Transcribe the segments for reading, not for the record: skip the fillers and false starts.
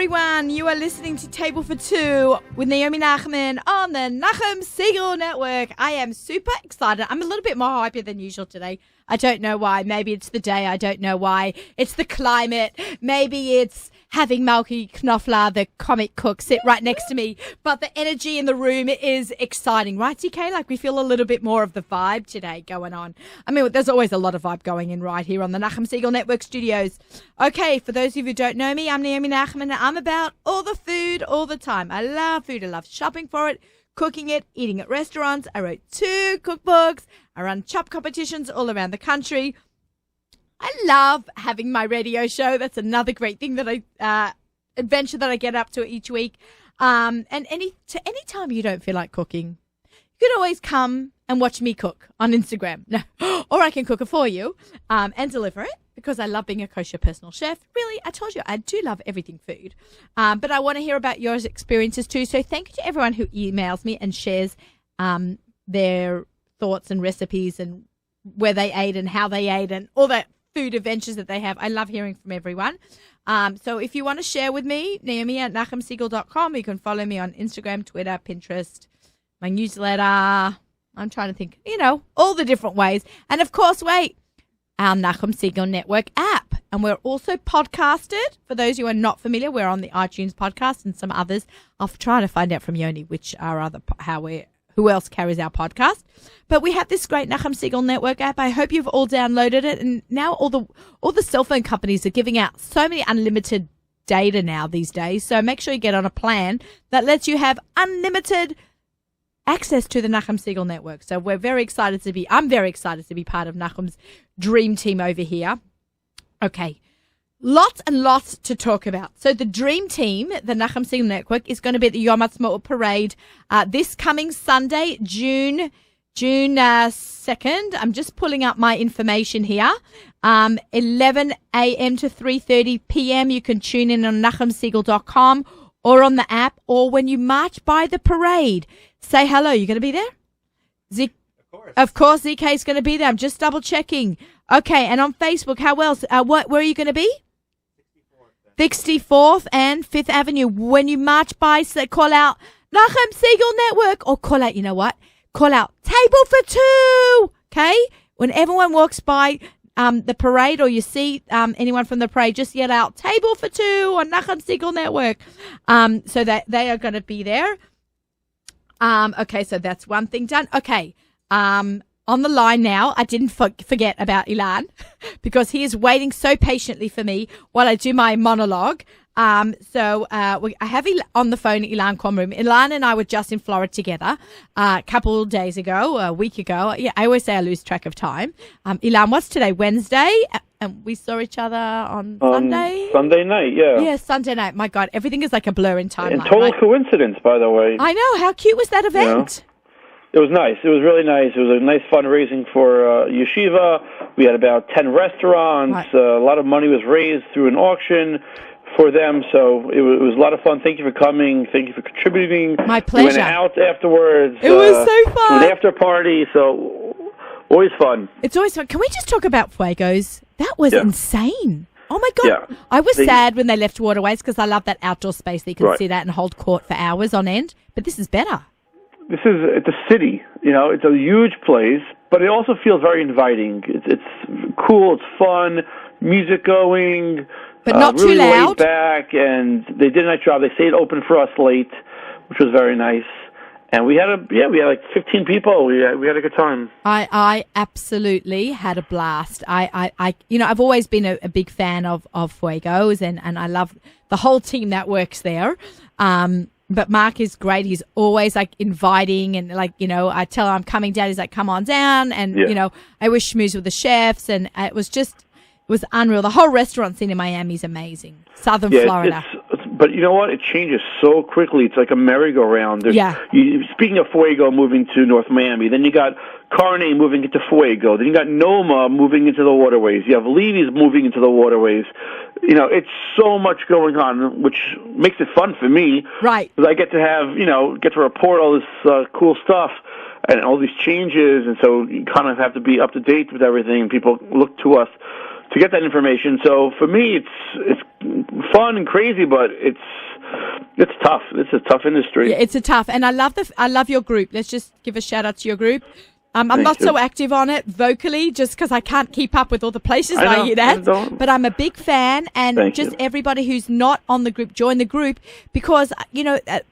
everyone. You are listening to Table for Two with Naomi Nachman on the Nachum Segal Network. I am super excited. I'm a little bit more hyper than usual today. I don't know why. Maybe it's the day. I don't know why. It's the climate. Maybe it's having Malky Knopfler, the comic cook, sit right next to me. But the energy in the room is exciting, right, TK? Like we feel a little bit more of the vibe today going on. I mean, there's always a lot of vibe going in right here on the Nachum Segal Network studios. Okay, for those of you who don't know me, I'm Naomi Nachman. I'm about all the food all the time. I love food. I love shopping for it, cooking it, eating at restaurants. I wrote 2 cookbooks. I run chop competitions all around the country. I love having my radio show. That's another great thing that adventure that I get up to each week. And any time you don't feel like cooking, you can always come and watch me cook on Instagram. No, or I can cook it for you and deliver it because I love being a kosher personal chef. Really, I told you I do love everything food. But I want to hear about your experiences too. So thank you to everyone who emails me and shares their thoughts and recipes and where they ate and how they ate and all that food adventures that they have. I love hearing from everyone. So if you want to share with me, Naomi at NachumSegal.com. You can follow me on Instagram, Twitter, Pinterest, my newsletter. I'm trying to think, all the different ways. And of course, our Nachum Segal Network app. And we're also podcasted. For those who are not familiar, we're on the iTunes podcast and some others. I'll try to find out from Yoni which are who else carries our podcast. But we have this great Nachum Segal Network app. I hope you've all downloaded it. And now all the cell phone companies are giving out so many unlimited data now these days. So make sure you get on a plan that lets you have unlimited access to the Nachum Segal Network. So I'm very excited to be part of Nachum's dream team over here. Okay. Lots and lots to talk about. So the dream team, the Nachum Segal Network, is going to be at the Yom Ha'atzmaut parade this coming Sunday, June 2nd. I'm just pulling up my information here. 11 a.m. to 3:30 p.m. You can tune in on NachumSegal.com or on the app, or when you march by the parade, say hello. You're going to be there? Of course, ZK is going to be there. I'm just double checking. Okay, and on Facebook, how else? Where are you going to be? 64th and 5th Avenue. When you march by, call out Nachum Segal Network, or call out, call out Table for Two. Okay? When everyone walks by the parade, or you see anyone from the parade, just yell out Table for Two on Nachum Segal Network. So that they are going to be there. Okay, so that's one thing done. Okay. On the line now, I didn't forget about Ilan because he is waiting so patiently for me while I do my monologue. I have on the phone Ilan Komrum. Ilan and I were just in Florida together a couple of days ago, a week ago. Yeah, I always say I lose track of time. Ilan, what's today? Wednesday? And we saw each other on Sunday? Sunday night, yeah. Yeah, Sunday night. My God, everything is like a blur in time. And total coincidence, by the way. I know. How cute was that event? It was nice. It was really nice. It was a nice fundraising for Yeshiva. We had about 10 restaurants. Right. A lot of money was raised through an auction for them. So it was a lot of fun. Thank you for coming. Thank you for contributing. My pleasure. We went out afterwards. It was so fun. To an after party. So always fun. It's always fun. Can we just talk about Fuegos? That was insane. Oh, my God. Yeah. I was sad when they left Waterways because I love that outdoor space that you can see that and hold court for hours on end. But this is better. It's a city, it's a huge place, but it also feels very inviting. It's cool, it's fun, music going, but not really too loud. Laid back, and they did a nice job. They stayed open for us late, which was very nice. And we had like 15 people. We had a good time. I absolutely had a blast. I've always been a big fan of Fuegos, and I love the whole team that works there. But Mark is great. He's always inviting and I tell him I'm coming down. He's like, come on down. And, I wish schmooze with the chefs. And it was unreal. The whole restaurant scene in Miami is amazing. Southern Florida. But you know what? It changes so quickly. It's like a merry-go-round. Speaking of Fuego moving to North Miami, then you got Carne moving into Fuego. Then you got Noma moving into the waterways. You have Levy's moving into the waterways. It's so much going on, which makes it fun for me. Right. Because I get to report all this cool stuff and all these changes, and so you kind of have to be up to date with everything. And people look to us to get that information. So for me, it's fun and crazy, but it's tough. It's a tough industry. Yeah, it's a tough, and I love your group. Let's just give a shout out to your group. I'm not so active on it vocally, just because I can't keep up with all the places I eat at. But I'm a big fan, and everybody who's not on the group, join the group, because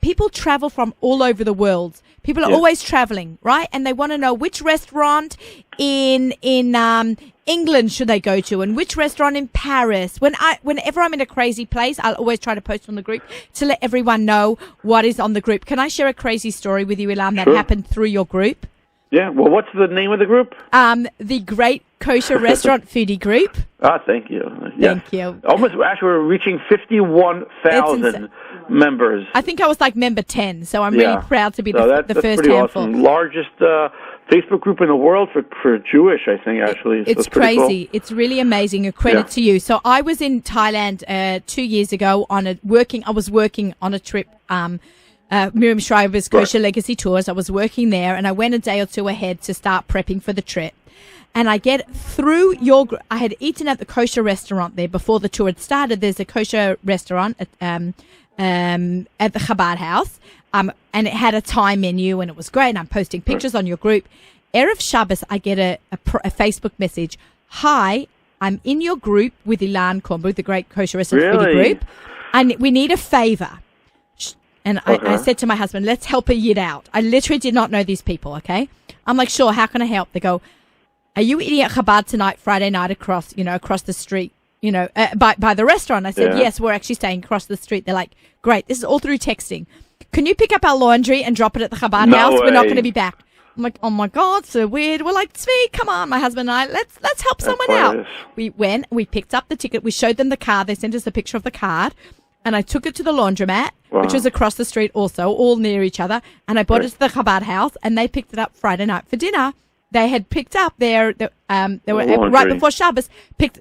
people travel from all over the world. People are always traveling, right? And they want to know which restaurant in England should they go to, and which restaurant in Paris. Whenever I'm in a crazy place, I'll always try to post on the group to let everyone know what is on the group. Can I share a crazy story with you, Ilan, that happened through your group? Yeah, well, what's the name of the group? The Great Kosher Restaurant Foodie Group. Thank you. Thank you. Actually, we're reaching 51,000 members. I think I was like member 10, so I'm really proud to be the first pretty handful. Awesome. Largest Facebook group in the world for Jewish, I think, actually. It's crazy. Cool. It's really amazing. A credit to you. So I was in Thailand 2 years ago I was working on a trip, Miriam Shriver's Kosher Legacy Tours. I was working there, and I went a day or two ahead to start prepping for the trip. And I get through I had eaten at the kosher restaurant there before the tour had started. There's a kosher restaurant at the Chabad house. And it had a Thai menu, and it was great. And I'm posting pictures on your group. Erev Shabbos, I get a Facebook message. Hi, I'm in your group with Ilan Kornberg, the Great Kosher Restaurant Foodie Group, and we need a favor. And I said to my husband, let's help a Yid out. I literally did not know these people, okay? I'm like, sure, how can I help? They go, are you eating at Chabad tonight, Friday night, across the street, by the restaurant? I said, yes, we're actually staying across the street. They're like, great, this is all through texting. Can you pick up our laundry and drop it at the Chabad house? We're not going to be back. I'm like, oh my God, so weird. We're like, Tzvi, come on, my husband and I, let's help someone out. We went, we picked up the ticket, we showed them the card, they sent us a picture of the card. And I took it to the laundromat, which was across the street also, all near each other. And I brought it to the Chabad house, and they picked it up Friday night for dinner. They had picked up they were right before Shabbos.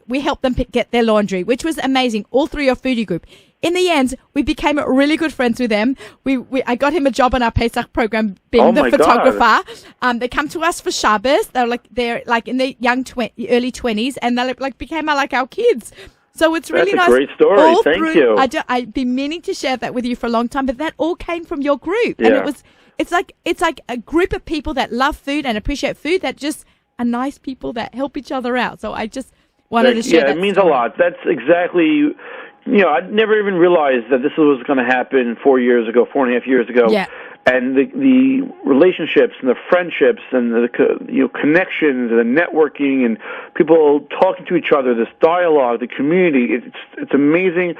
We helped them get their laundry, which was amazing. All through your foodie group. In the end, we became really good friends with them. I got him a job on our Pesach program, being the photographer. They come to us for Shabbos. They're like in their early 20s, and they became like our kids. So it's really nice. That's a great story. Thank you. I've been meaning to share that with you for a long time, but that all came from your group. Yeah. And it's like a group of people that love food and appreciate food, that just are nice people that help each other out. So I just wanted to share that. Yeah, it means a lot. That's exactly, I never even realized that this was going to happen 4.5 years ago. Yeah. And the relationships and the friendships and the connections and the networking and people talking to each other, this dialogue, the community, it's amazing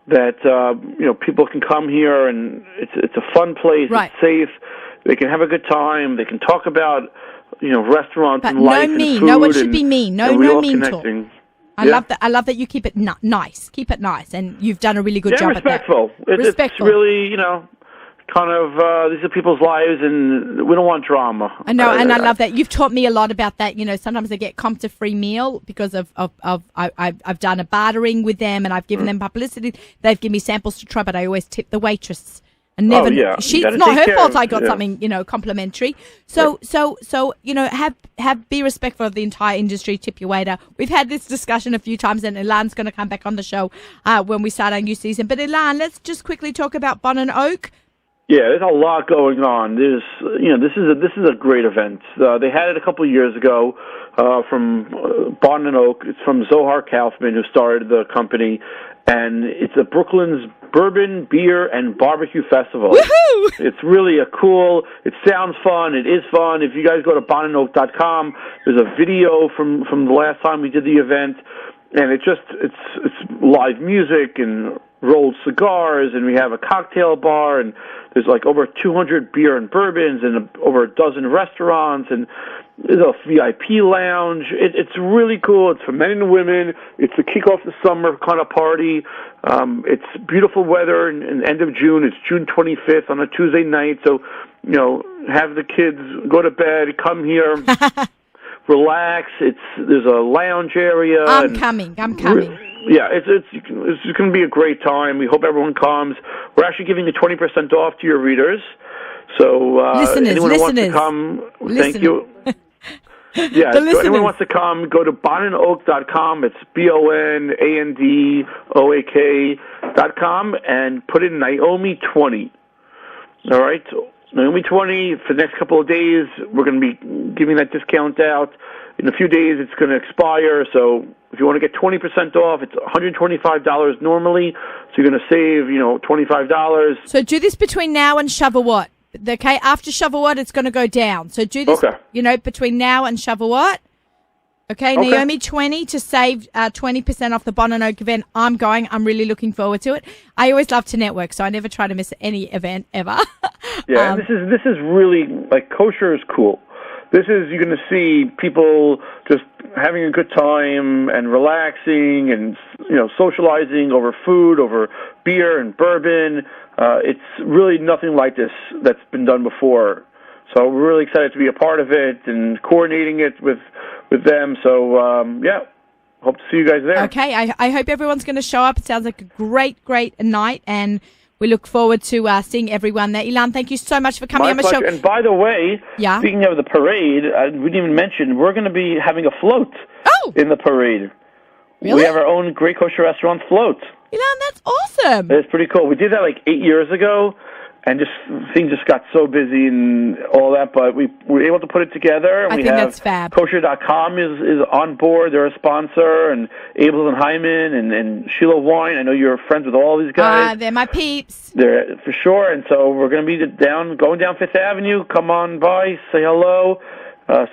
that people can come here, and it's a fun place. Right. It's safe. They can have a good time. They can talk about restaurants and life and food. No one should be mean. No mean talk. I love that you keep it nice. Keep it nice, and you've done a really good job respectful. At that. Respectful. It's really kind of these are people's lives, and we don't want drama. I know, and I love that. You've taught me a lot about that. Sometimes they get comped a free meal because I've done a bartering with them, and I've given them publicity. They've given me samples to try, but I always tip the waitress. And never, it's not her fault. I got something, complimentary. So, be respectful of the entire industry. Tip your waiter. We've had this discussion a few times, and Ilan's going to come back on the show when we start our new season. But Ilan, let's just quickly talk about Bon and Oak. Yeah, there's a lot going on. This is a great event. They had it a couple of years ago from Bon and Oak. It's from Zohar Kaufman, who started the company, and it's a Brooklyn's Bourbon, Beer, and Barbecue Festival. Woohoo! It's really it sounds fun. It is fun. If you guys go to bonandoak.com, there's a video from the last time we did the event, and it's live music and rolled cigars, and we have a cocktail bar, and there's like over 200 beer and bourbons, and over a dozen restaurants, and there's a VIP lounge. It's really cool. It's for men and women. It's the kickoff the summer kind of party. It's beautiful weather in end of June. It's June 25th on a Tuesday night. So, have the kids go to bed, come here, relax. There's a lounge area. I'm coming. Yeah, it's going to be a great time. We hope everyone comes. We're actually giving you 20% off to your readers. So anyone who wants to come, thank you. Yeah, so anyone wants to come, go to bonandoak.com. It's BONANDOAK.com and put in Naomi 20. All right? Naomi 20, for the next couple of days, we're going to be giving that discount out. In a few days, it's going to expire, so if you want to get 20% off, it's $125 normally, so you're going to save, $25. So do this between now and Shavuot. Okay, after Shavuot, it's going to go down. So do this, between now and Shavuot. Okay, Naomi 20 to save 20% off the Bon and Oak event. I'm going. I'm really looking forward to it. I always love to network, so I never try to miss any event ever. Yeah, this is really, kosher is cool. This is, you're going to see people just having a good time and relaxing and, socializing over food, over beer and bourbon. It's really nothing like this that's been done before. So we're really excited to be a part of it and coordinating it with them. So, hope to see you guys there. Okay, I hope everyone's going to show up. It sounds like a great night, and we look forward to seeing everyone there. Ilan, thank you so much for coming on the show. And by the way, speaking of the parade, we didn't even mention, we're going to be having a float in the parade. Really? We have our own Great Kosher Restaurant float. Ilan, that's awesome. It's pretty cool. We did that 8 years ago, and things just got so busy and all that, but we were able to put it together. And I think that's fab. Kosher.com is on board. They're a sponsor, and Abel and Hyman and Sheila Wine. I know you're friends with all these guys. They're my peeps. They're for sure, and so we're going to be going down Fifth Avenue. Come on by, say hello.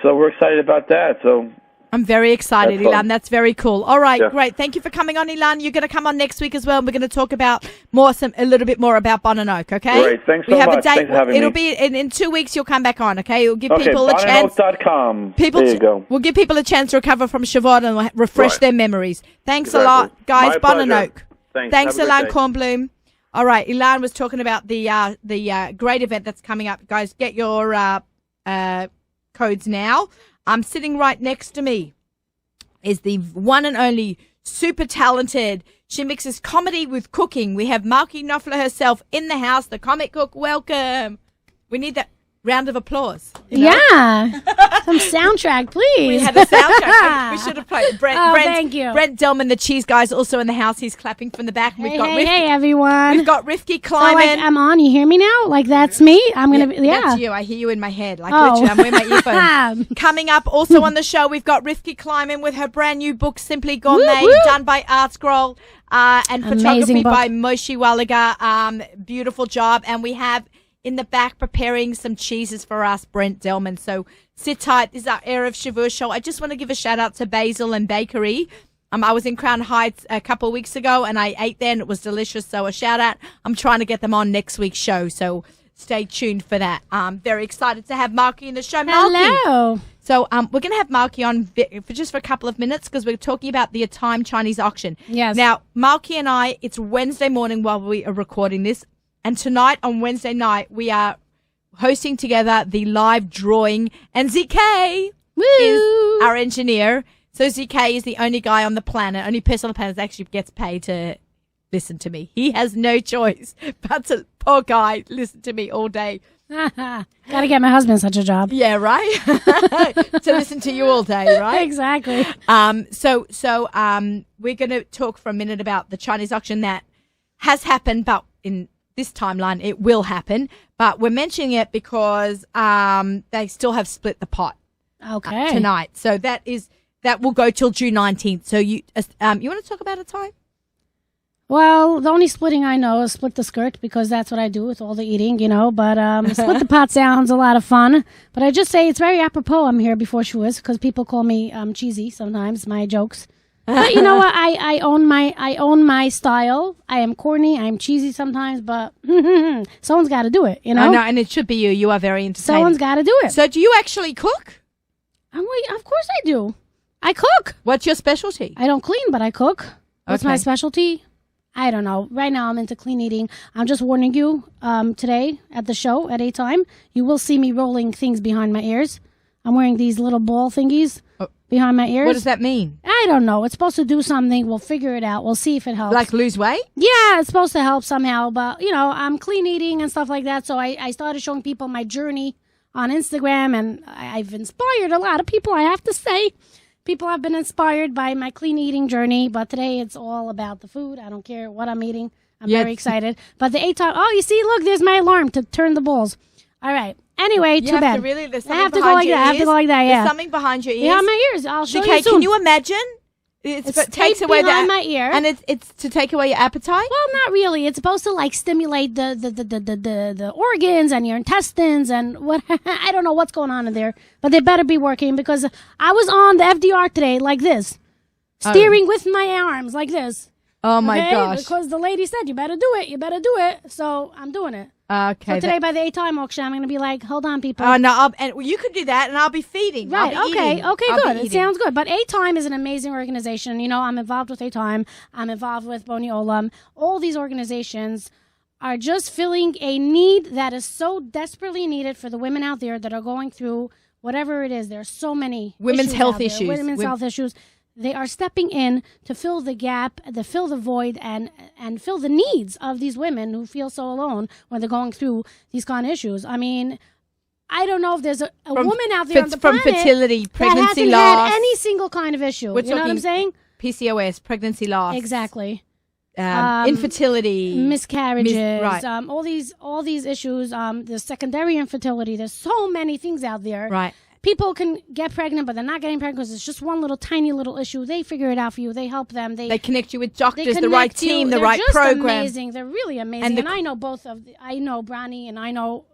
So we're excited about that. So I'm very excited, Ilan. That's very cool. All right, great. Thank you for coming on, Ilan. You're going to come on next week as well, and we're going to talk about a little bit more about Bon and Oak, okay? Great. Thanks so much. A date. Thanks for having It'll me. be in 2 weeks. You'll come back on, okay? It'll give people a chance. BonandOak.com. There you go. We'll give people a chance to recover from Shavuot and refresh their memories. Thanks a lot, guys. My Bon and pleasure. Oak. Thanks, Ilan Kornblum. All right, Ilan was talking about the great event that's coming up. Guys, get your codes now. I'm sitting right next to me is the one and only super talented. She mixes comedy with cooking. We have Malki Knopfler herself in the house, the comic cook. Welcome. We need that round of applause. Yeah. Some soundtrack, please. We had a soundtrack. We should have played. Thank you. Brent Delman, the cheese guy, is also in the house. He's clapping from the back. Hey, everyone. We've got Rifki Kleiman. So, I'm on. You hear me now? That's me? I'm going to, That's you. I hear you in my head. Literally, I'm wearing my earphones. Coming up also on the show, we've got Rifki Kleiman with her brand new book, Simply Gourmet, done by Art Scroll, and photography by Moshe Walliger. Beautiful job. And we have in the back preparing some cheeses for us, Brent Delman. So sit tight. This is our Erev Shavuot show. I just want to give a shout out to Basil and Bakery. I was in Crown Heights a couple of weeks ago and I ate there and it was delicious. So a shout out. I'm trying to get them on next week's show. So stay tuned for that. I'm very excited to have Malki in the show. Hello. So we're going to have Malki on for a couple of minutes because we're talking about the Time Chinese auction. Yes. Now, Malki and I, it's Wednesday morning while we are recording this. And tonight on Wednesday night, we are hosting together the live drawing. And ZK is our engineer. So ZK is the only guy on the planet, only person on the planet that actually gets paid to listen to me. He has no choice but to, poor guy, listen to me all day. Gotta get my husband such a job. Yeah, right? To listen to you all day, right? Exactly. So we're going to talk for a minute about the Chinese auction that has happened, but in this timeline, it will happen, but we're mentioning it because they still have split the pot tonight. So that will go till June 19th. So you want to talk about a time? Well, the only splitting I know is split the skirt because that's what I do with all the eating, but split the pot sounds a lot of fun. But I just say it's very apropos I'm here before Shavuos because people call me cheesy sometimes, my jokes. But you know what? I own my style. I am corny. I am cheesy sometimes, but someone's got to do it. I know, and it should be you. You are very entertaining. Someone's got to do it. So, do you actually cook? Of course I do. I cook. What's your specialty? I don't clean, but I cook. What's my specialty? I don't know. Right now, I'm into clean eating. I'm just warning you. Today at the show at 8 time, you will see me rolling things behind my ears. I'm wearing these little ball thingies. Behind my ears. What does that mean? I don't know. It's supposed to do something. We'll figure it out. We'll see if it helps. Like lose weight? Yeah, it's supposed to help somehow. But, I'm clean eating and stuff like that. So I started showing people my journey on Instagram, and I've inspired a lot of people, I have to say. People have been inspired by my clean eating journey, but today it's all about the food. I don't care what I'm eating. I'm very excited. But the 8 time, you see, look, there's my alarm to turn the balls. All right. Anyway, too bad. I have to go like that. I have to go like that, yeah. There's something behind your ears. Yeah, my ears. I'll show you soon. Can you imagine? It takes away my ear, and it's to take away your appetite. Well, not really. It's supposed to like stimulate the organs and your intestines and what. I don't know what's going on in there, but they better be working because I was on the FDR today like this, steering with my arms like this. Oh my gosh! Because the lady said you better do it. You better do it. So I'm doing it. Okay. So today by the 8 time auction, I'm going to be like, hold on, people. Oh no! And you could do that, and I'll be feeding. Right. Okay. Good. It sounds good. But 8 time is an amazing organization. You know, I'm involved with 8 time. I'm involved with Boni Olam. All these organizations are just filling a need that is so desperately needed for the women out there that are going through whatever it is. There are so many women's health issues. Women's health issues. They are stepping in to fill the gap, to fill the void, and fill the needs of these women who feel so alone when they're going through these kind of issues. I mean, I don't know if there's a woman out there on the planet from fertility, pregnancy that hasn't loss, had any single kind of issue. You know what I'm saying? PCOS, pregnancy loss, exactly. Infertility, miscarriages, right. all these issues. There's secondary infertility. There's so many things out there. Right. People can get pregnant, but they're not getting pregnant because it's just one little tiny little issue. They figure it out for you. They help them. They connect you with doctors, the right team, the right program. They're amazing. They're really amazing. And I know both of I know Brani and I know,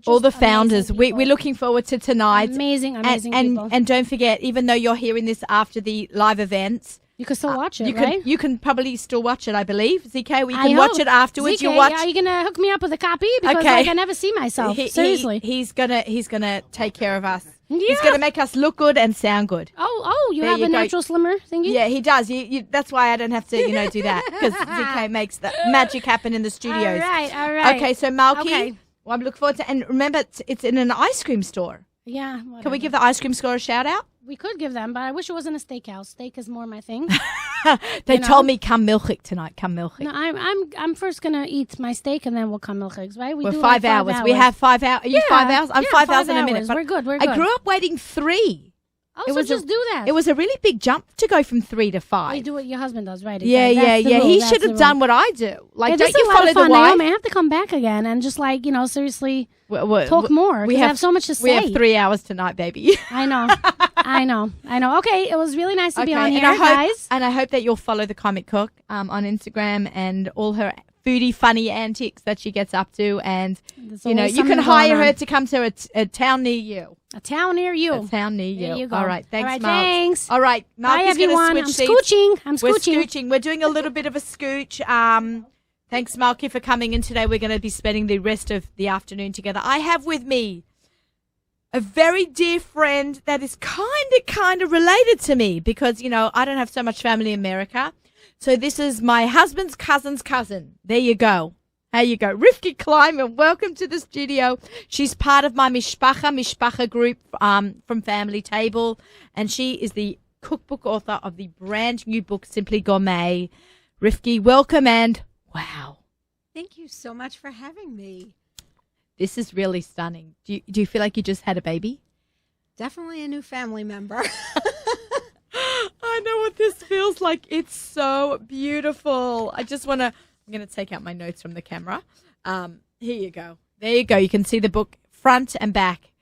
all the founders. We're looking forward to tonight. Amazing people. And don't forget, even though you're hearing this after the live events, you can still watch it, right? You can probably still watch it, I believe. ZK, we can watch it afterwards. ZK, are you going to hook me up with a copy? Because I never see myself. Seriously. He's gonna take care of us. Yeah. He's going to make us look good and sound good. You have a natural slimmer thingy? Yeah, he does. That's why I don't have to, do that. Because ZK makes the magic happen in the studios. All right. Okay, so Malky, well, I'm looking forward to, and remember, it's in an ice cream store. Yeah. Whatever. Can we give the ice cream store a shout out? We could give them, but I wish it wasn't a steakhouse. Steak is more my thing. They told me come milchik tonight. Come milchik. No, I'm first gonna eat my steak and then we'll come milchiks, right? We're 5 hours. We have 5 hours. Are you 5 hours? I'm 5 hours in a minute. We're good. I grew up waiting 3. Oh, so just do that. It was a really big jump to go from 3 to 5. You do what your husband does, right? Yeah. He should have done what I do. Like, don't you follow the wife? Naomi, I have to come back again and just seriously talk more. We have so much to say. We have 3 hours tonight, baby. I know. Okay, it was really nice to be on here, guys. And I hope that you'll follow the Comic Cook on Instagram and all her foodie, funny antics that she gets up to. And, you can hire her to come to a town near you. A town near you. A town near you. There you go. All right. Thanks, Mark. Thanks. All right. Mark Bye, everyone. I'm scooching. We're scooching. We're doing a little bit of a scooch. Thanks, Malky, for coming in today. We're going to be spending the rest of the afternoon together. I have with me a very dear friend that is kind of related to me because, I don't have so much family in America. So this is my husband's cousin's cousin. There you go. There you go. Rivki Kleiman, welcome to the studio. She's part of my Mishpacha group from Family Table, and she is the cookbook author of the brand new book, Simply Gourmet. Rivki, welcome, and wow. Thank you so much for having me. This is really stunning. Do you feel like you just had a baby? Definitely a new family member. I know what this feels like. It's so beautiful. I'm going to take out my notes from the camera. Here you go. There you go. You can see the book front and back.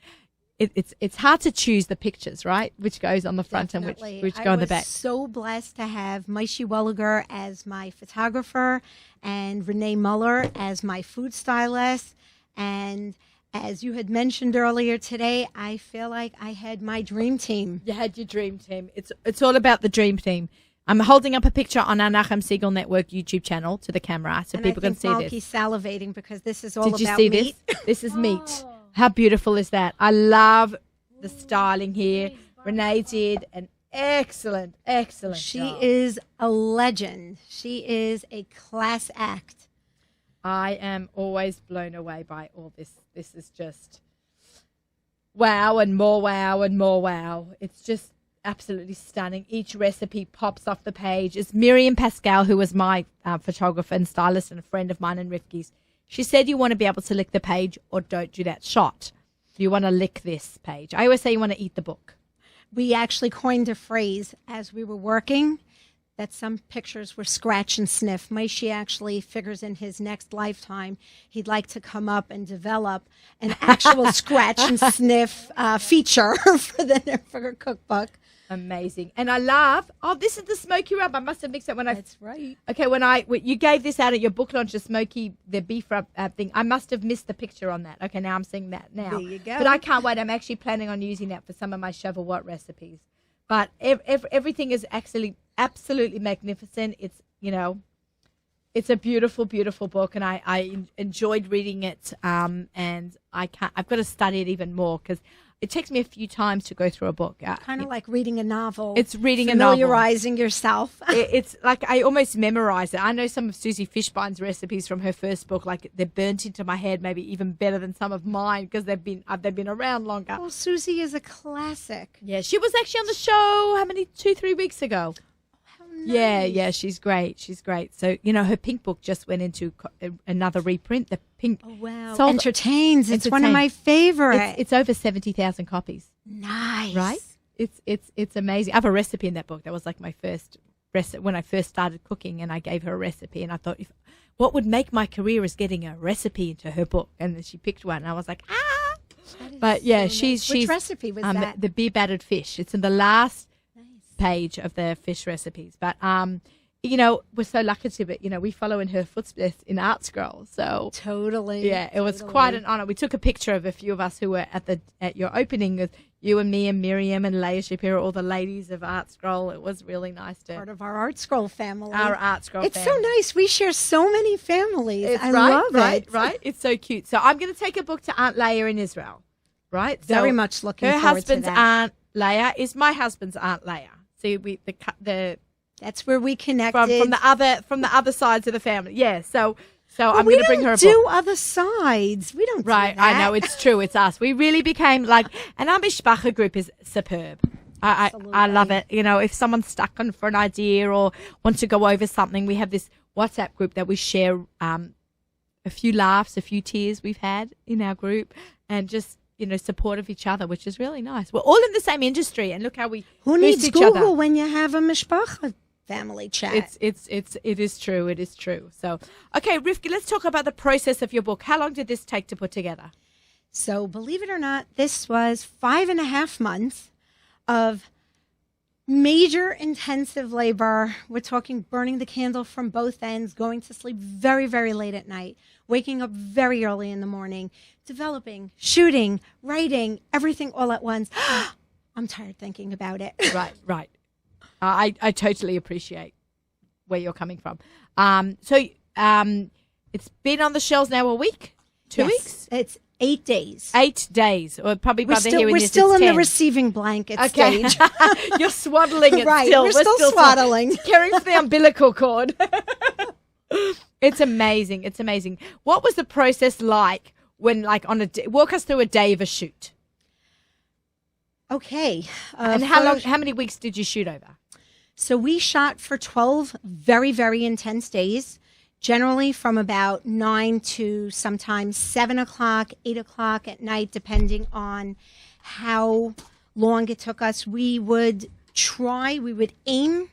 It's hard to choose the pictures, right? Which goes on the front Definitely. and which go on the back. I was so blessed to have Maishi Welliger as my photographer and Renee Muller as my food stylist. And as you had mentioned earlier today, I feel like I had my dream team. You had your dream team. It's all about the dream team. I'm holding up a picture on our Nachum Segal Network YouTube channel to the camera so people can see this. He's salivating because this is all about meat. Did you see this? This is meat. How beautiful is that? I love the styling here. Renee did an excellent job. She is a legend. She is a class act. I am always blown away by all this. This is just wow and more wow and more wow. It's just absolutely stunning. Each recipe pops off the page. It's Miriam Pascal, who was my photographer and stylist and a friend of mine and Rivki's. She said you want to be able to lick the page or don't do that shot. You want to lick this page. I always say you want to eat the book. We actually coined a phrase as we were working that some pictures were scratch and sniff. Maishi actually figures in his next lifetime he'd like to come up and develop an actual scratch and sniff feature for her cookbook. Amazing. And I love, this is the smoky rub. I must have mixed it when That's right. Okay, when you gave this out at your book launch, the beef rub thing, I must have missed the picture on that. Okay, now I'm seeing that now. There you go. But I can't wait. I'm actually planning on using that for some of my chevrot recipes. But everything is actually absolutely magnificent. It's, it's a beautiful, beautiful book, and I enjoyed reading it. And I've got to study it even more because it takes me a few times to go through a book. Kind of like reading a novel. It's reading a novel. Familiarizing yourself. It's like I almost memorize it. I know some of Susie Fishbein's recipes from her first book, like they're burnt into my head, maybe even better than some of mine because they've been around longer. Well, Susie is a classic. Yeah, she was actually on the show, 2-3 weeks ago? Nice. Yeah, she's great. She's great. So, her pink book just went into another reprint. The pink. Oh, wow. Sold, Entertains. It's one of my favorites. It's over 70,000 copies. Nice. Right? It's amazing. I have a recipe in that book. That was like my first recipe when I first started cooking, and I gave her a recipe, and I thought, what would make my career is getting a recipe into her book. And then she picked one, and I was like, But yeah, she's Which recipe was that? The beer battered fish. It's in the last page of the fish recipes. But we're so lucky to be, we follow in her footsteps in Art Scroll. So totally. Yeah, it was quite an honor. We took a picture of a few of us who were at your opening with you and me and Miriam and Leah Shapiro, all the ladies of Art Scroll. It was really nice to part of our Art Scroll family. Our Art Scroll It's family. so nice. We share so many families. I love it. Right. It's so cute. So I'm going to take a book to Aunt Leah in Israel. Right. Very so much looking her forward husband's to that. Aunt Leah is my husband's Aunt Leah. See, that's where we connected from the other sides of the family. Yeah. So I'm we going to bring her a don't book. do other sides. We don't Right. do that. I know it's true. It's us. We really became like, and our Mishpacha group is superb. I love it. If someone's stuck on for an idea or wants to go over something, we have this WhatsApp group that we share a few laughs, a few tears we've had in our group, and just support of each other, which is really nice. We're all in the same industry, and look how we Who needs each Google other. when you have a mishpacha family chat? It is true. It is true. So, okay, Rivki, let's talk about the process of your book. How long did this take to put together? So, believe it or not, this was 5.5 months of major intensive labor. We're talking burning the candle from both ends, going to sleep very, very late at night, waking up very early in the morning, developing, shooting, writing, everything all at once. I'm tired thinking about it. Right. I totally appreciate where you're coming from. So it's been on the shelves now a week? 2 weeks? It's 8 days. 8 days. Or probably by the hearing We're this, still it's in 10. the receiving blanket stage. You're swaddling it Right, still. we're still swaddling. Caring for the umbilical cord. It's amazing. It's amazing. What was the process like when, walk us through a day of a shoot? Okay. And how many weeks did you shoot over? So we shot for 12 very, very intense days, generally from about 9 to sometimes 7 o'clock, 8 o'clock at night, depending on how long it took us. We would aim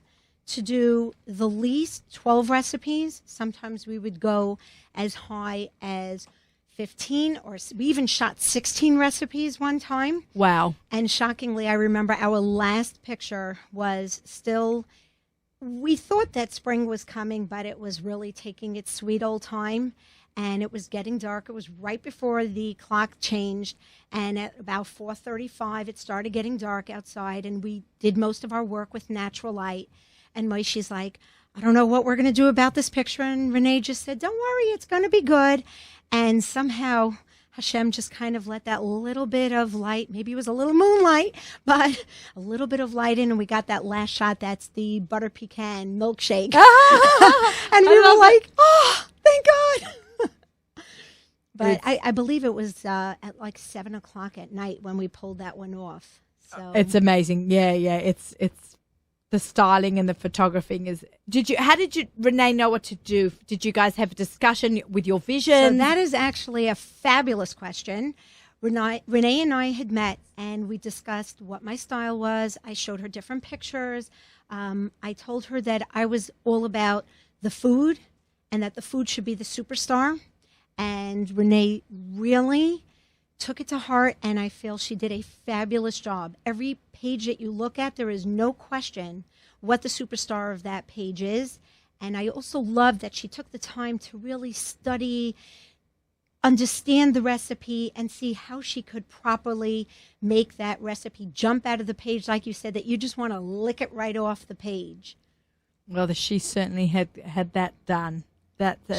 to do the least 12 recipes. Sometimes we would go as high as 15, or we even shot 16 recipes one time. Wow. And shockingly, I remember our last picture was still, we thought that spring was coming, but it was really taking its sweet old time. And it was getting dark. It was right before the clock changed. And at about 4:35, it started getting dark outside. And we did most of our work with natural light. And Moishi's like, I don't know what we're going to do about this picture. And Renee just said, don't worry, it's going to be good. And somehow Hashem just kind of let that little bit of light, maybe it was a little moonlight, but a little bit of light in, and we got that last shot. That's the butter pecan milkshake. And we were like, oh, thank God. But I believe it was at like 7 o'clock at night when we pulled that one off. So It's amazing. Yeah. It's the styling and the photographing is. How did you, Renee, know what to do? Did you guys have a discussion with your vision? So that is actually a fabulous question. Renee and I had met, and we discussed what my style was. I showed her different pictures. I told her that I was all about the food and that the food should be the superstar. And Renee really took it to heart, and I feel she did a fabulous job. Every page that you look at, there is no question what the superstar of that page is. And I also love that she took the time to really study, understand the recipe, and see how she could properly make that recipe jump out of the page, like you said, that you just want to lick it right off the page. Well, she certainly had that done.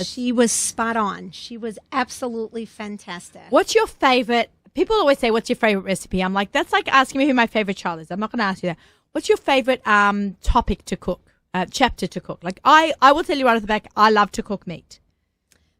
She was spot on. She was absolutely fantastic. What's your favorite? People always say, "What's your favorite recipe?" I'm like, that's like asking me who my favorite child is. I'm not going to ask you that. What's your favorite topic to cook? Chapter to cook? Like I will tell you right off the back, I love to cook meat.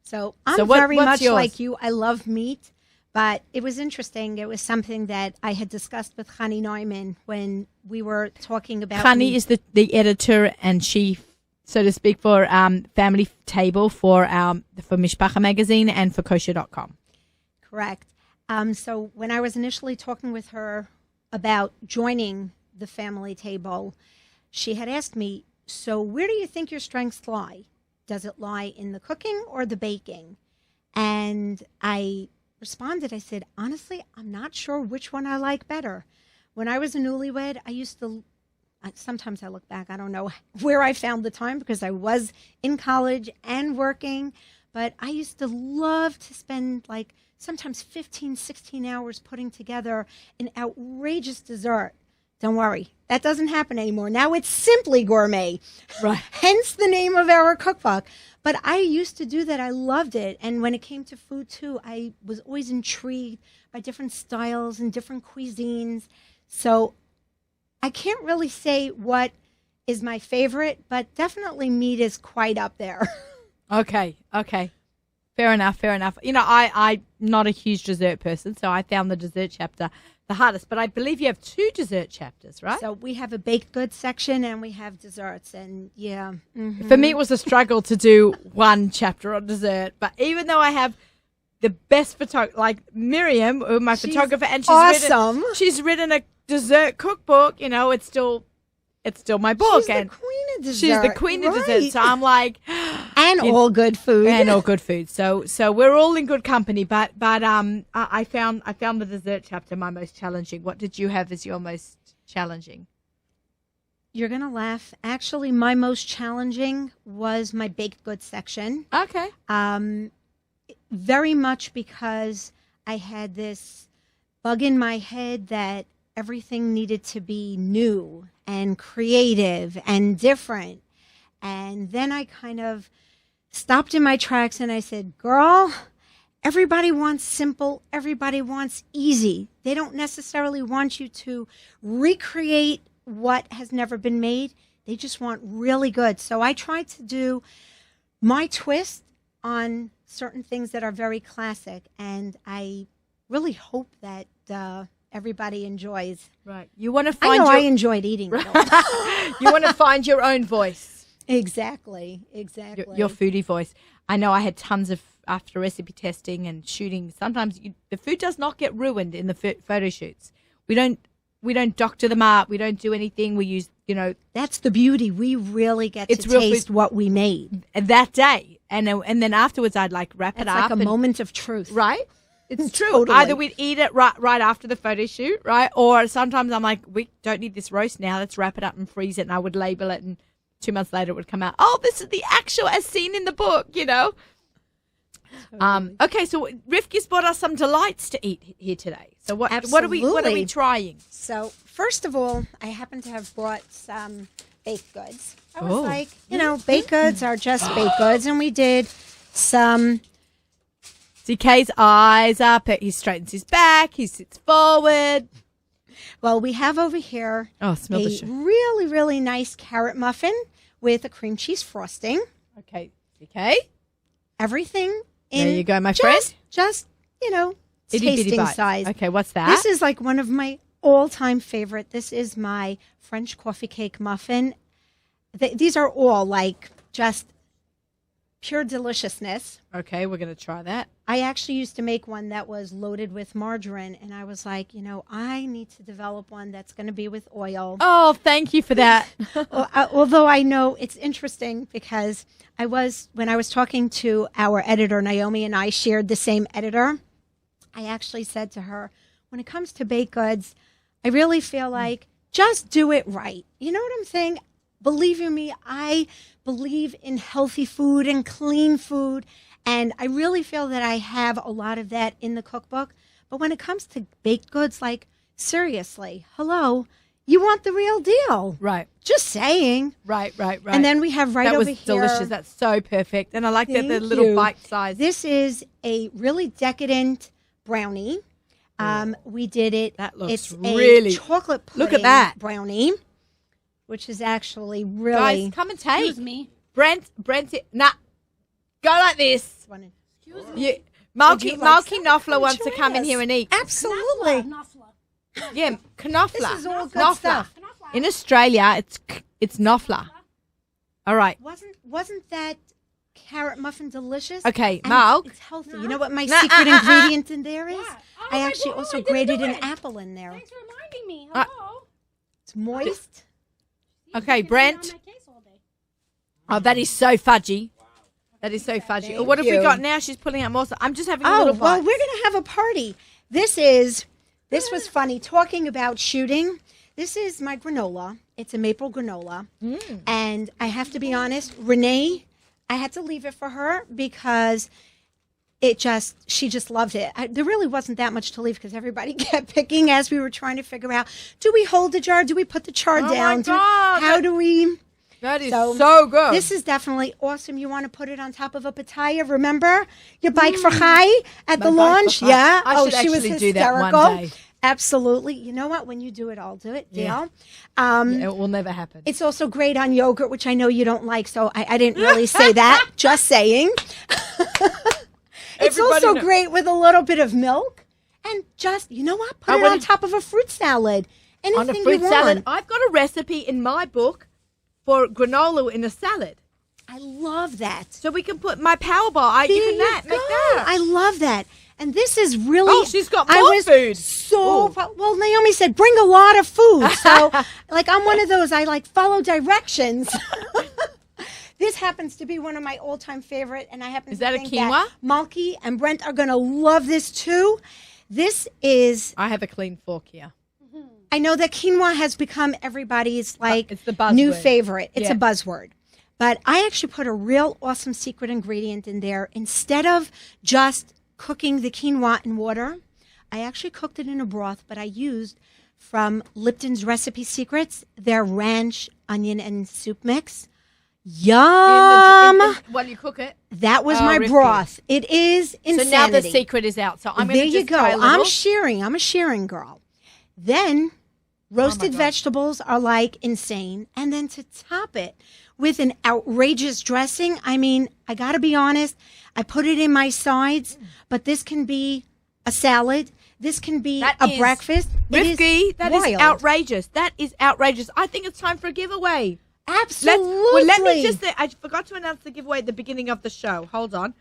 So I'm very much like you. I love meat, but it was interesting. It was something that I had discussed with Chani Neumann when we were talking about. Chani is the editor and chief, so to speak, for Family Table for Mishpacha magazine and for kosher.com. Correct. So when I was initially talking with her about joining the Family Table, she had asked me, so where do you think your strengths lie? Does it lie in the cooking or the baking? And I responded, I said, honestly, I'm not sure which one I like better. When I was a newlywed, I used to, sometimes I look back, I don't know where I found the time because I was in college and working, but I used to love to spend like sometimes 15, 16 hours putting together an outrageous dessert. Don't worry, that doesn't happen anymore. Now it's Simply Gourmet, right? Hence the name of our cookbook. But I used to do that. I loved it. And when it came to food, too, I was always intrigued by different styles and different cuisines. So I can't really say what is my favorite, but definitely meat is quite up there. Okay. Fair enough. You know, I'm not a huge dessert person, so I found the dessert chapter the hardest. But I believe you have 2 dessert chapters, right? So we have a baked goods section and we have desserts. And yeah. Mm-hmm. For me, it was a struggle to do 1 chapter on dessert. But even though I have the best photographer, like Miriam, my photographer, and she's written a dessert cookbook, you know, it's still my book. She's the queen of dessert. She's the queen of dessert. So I'm like, and all good food. And all good food. So we're all in good company. But I found the dessert chapter my most challenging. What did you have as your most challenging? You're gonna laugh. Actually, my most challenging was my baked goods section. Okay. Very much because I had this bug in my head that everything needed to be new and creative and different. And then I kind of stopped in my tracks and I said, girl, everybody wants simple. Everybody wants easy. They don't necessarily want you to recreate what has never been made. They just want really good. So I tried to do my twist on certain things that are very classic. And I really hope that everybody enjoys. Right. You want to find I enjoyed eating. You want to find your own voice. Exactly. Your foodie voice. I know I had tons of after recipe testing and shooting. Sometimes the food does not get ruined in the photo shoots. We don't doctor them up. We don't do anything. We use, That's the beauty. We really get to taste what we made that day. And then afterwards I'd wrap it up. It's like a moment of truth. Right? It's true. Totally. Either we'd eat it right after the photo shoot, right? Or sometimes I'm like, we don't need this roast now. Let's wrap it up and freeze it. And I would label it, and 2 months later it would come out. Oh, this is the actual as seen in the book, Totally. Okay, so Rivka's brought us some delights to eat here today. So what are we trying? So first of all, I happen to have brought some baked goods. I was baked goods are just baked goods, and we did some. DK's eyes up. He straightens his back. He sits forward. Well, we have over here a really, really nice carrot muffin with a cream cheese frosting. Okay, DK. Everything in there you go, my friend. Just, tasting size. Okay, what's that? This is like one of my all-time favorite. This is my French coffee cake muffin. These are all just pure deliciousness. Okay, we're going to try that. I actually used to make one that was loaded with margarine, and I was like, I need to develop one that's going to be with oil. Oh, thank you for that. Although I know it's interesting because when I was talking to our editor, Naomi and I shared the same editor, I actually said to her, when it comes to baked goods, I really feel like just do it right. You know what I'm saying? Believe you me, I believe in healthy food and clean food. And I really feel that I have a lot of that in the cookbook. But when it comes to baked goods, like, seriously, hello, you want the real deal. Right. Just saying. Right. And then we have over here. That here. was delicious. That's so perfect. And I like that the Thank little you. bite size. This is a really decadent brownie. We did it. That looks it's really- a chocolate pudding Look at that. brownie, which is actually really. Guys, come and take. Excuse me. Brent, nah. Go like this. Excuse me. You, Malky Would you like some? Knopfler wants to Try come in this. here and eat. Absolutely. Knopfler. Yeah, Knopfler. This is all good Knopfler. stuff. In Australia, it's Knopfler. All right. Wasn't that carrot muffin delicious? Okay, And Mark. It's healthy. You know what my Nah, secret ingredient in there is? What? Oh, I my actually God, also I didn't grated do an it. apple in there. Thanks for reminding me. Uh, Hello. It's moist. Okay, You can Brent. sit on my case all day. Oh, that is so fudgy. That is so fudgy. Thank What have we you. got now? She's pulling out more. I'm just having a Oh, little well, bite. we're going to have a party. This was funny. Talking about shooting, this is my granola. It's a maple granola. And I have to be honest, Renee, I had to leave it for her because she just loved it. There really wasn't that much to leave because everybody kept picking as we were trying to figure out, do we hold the jar? Do we put the jar Oh, my down? God. How do we? That is So, so good. This is definitely awesome. You want to put it on top of a pitaya, remember? Your bike for Chai at the My bike launch? for Chai. Yeah. I should she was actually do that one hysterical. day. Absolutely. You know what? When you do it, I'll do it. Yeah. Deal. It will never happen. It's also great on yogurt, which I know you don't like, so I didn't really say that. Just saying. It's Everybody also knows. great with a little bit of milk. And just, you know what? Put it what on did- top of a fruit salad. Anything On a fruit you salad. want. I've got a recipe in my book for granola in a salad. I love that. So we can put my power bar. You can make that. I love that. And this is really. Oh, she's got I more was food. So Ooh. well, Naomi said, bring a lot of food. So, like, I'm one of those. I like follow directions. This happens to be one of my all-time favorite, and I happen Is to that a think quinoa? that Malky and Brent are going to love this too. This I have a clean fork here. I know that quinoa has become everybody's like It's the buzzword. new favorite. It's Yeah. a buzzword. But I actually put a real awesome secret ingredient in there. Instead of just cooking the quinoa in water, I actually cooked it in a broth, but I used from Lipton's Recipe Secrets, their ranch, onion, and soup mix. Yum! While you cook it. That was Oh, my risky. broth. It is insanity. So now the secret is out. So I'm going There to you just go. try a little. I'm sharing. I'm a sharing girl. Then roasted God. vegetables are like insane. And then to top it with an outrageous dressing, I mean, I got to be honest, I put it in my sides, but this can be a salad. This can be That a is- breakfast. Rifki, that is wild. outrageous. That is outrageous. I think it's time for a giveaway. Absolutely. Let me just say, I forgot to announce the giveaway at the beginning of the show. Hold on.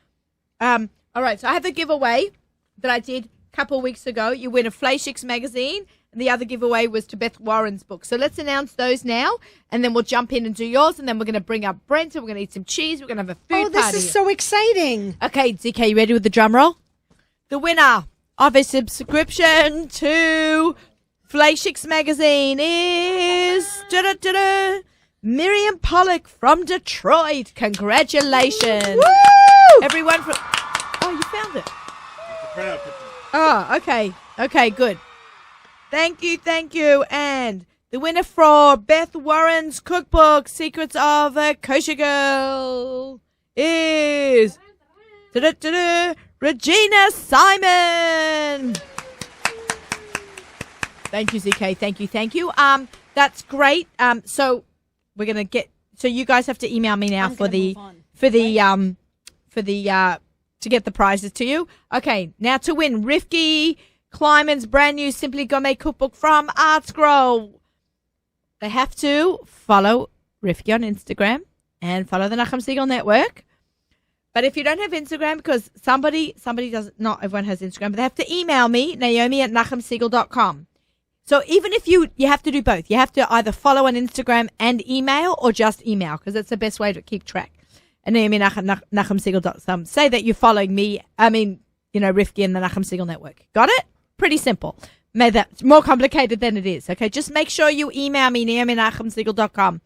All right, so I have a giveaway that I did a couple of weeks ago. You win a Fleischix magazine, and the other giveaway was to Beth Warren's book. So let's announce those now, and then we'll jump in and do yours, and then we're going to bring up Brent, and we're going to eat some cheese. We're going to have a food Oh, this party. is so exciting. Okay, ZK, you ready with the drum roll? The winner of a subscription to Fleischix magazine is Miriam Pollock from Detroit. Congratulations. Woo! Everyone from... Oh, you found it. Oh, okay. Okay, good. Thank you. And the winner for Beth Warren's cookbook, Secrets of a Kosher Girl, is... Regina Simon. Thank you, ZK. Thank you. That's great. So we're gonna get. So you guys have to email me now I'm for gonna the move on. to get the prizes to you. Okay, now to win Rifki Kleiman's brand new Simply Gourmet cookbook from Art Scroll. They have to follow Rifki on Instagram and follow the Nachum Siegel Network. But if you don't have Instagram, because somebody doesn't, not everyone has Instagram, but they have to email me, Naomi@NachumSiegel.com. So even if you have to do both. You have to either follow on Instagram and email, or just email, because that's the best way to keep track. And Naomi@NachumSiegel.com. Say that you're following me. Rifki and the Nachum Siegel Network. Got it? Pretty simple. That's more complicated than it is. Okay, just make sure you email me, Naomi@NachumSiegel.com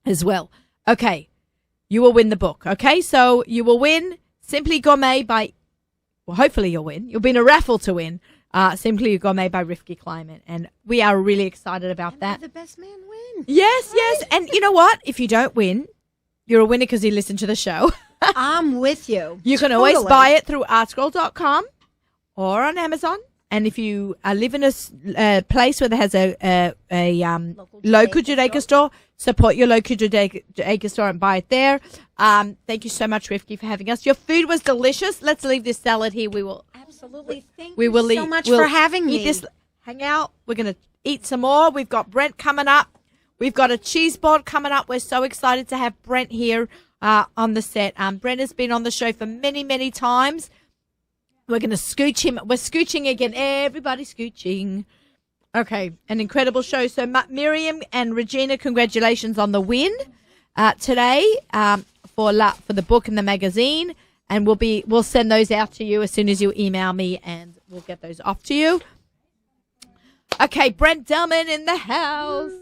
as well. Okay, you will win the book. Okay, so you will win Simply Gourmet by, well, hopefully you'll win. You'll be in a raffle to win Simply Gourmet by Rifki Kleiman. And we are really excited about that. The best man win. Yes. And you know what? If you don't win, you're a winner because you listen to the show. I'm with you. You can always buy it through artscroll.com or on Amazon. And if you live in a place where there has a local Judaica store, support your local Judaica store and buy it there. Thank you so much, Rifki, for having us. Your food was delicious. Let's leave this salad here. We will absolutely thank you so much for having me. Hang out. We're going to eat some more. We've got Brent coming up. We've got a cheese board coming up. We're so excited to have Brent here on the set. Brent has been on the show for many, many times. We're going to scooch him. We're scooching again. Everybody scooching. Okay, an incredible show. So Miriam and Regina, congratulations on the win today for the book and the magazine. And we'll send those out to you as soon as you email me, and we'll get those off to you. Okay, Brent Delman in the house.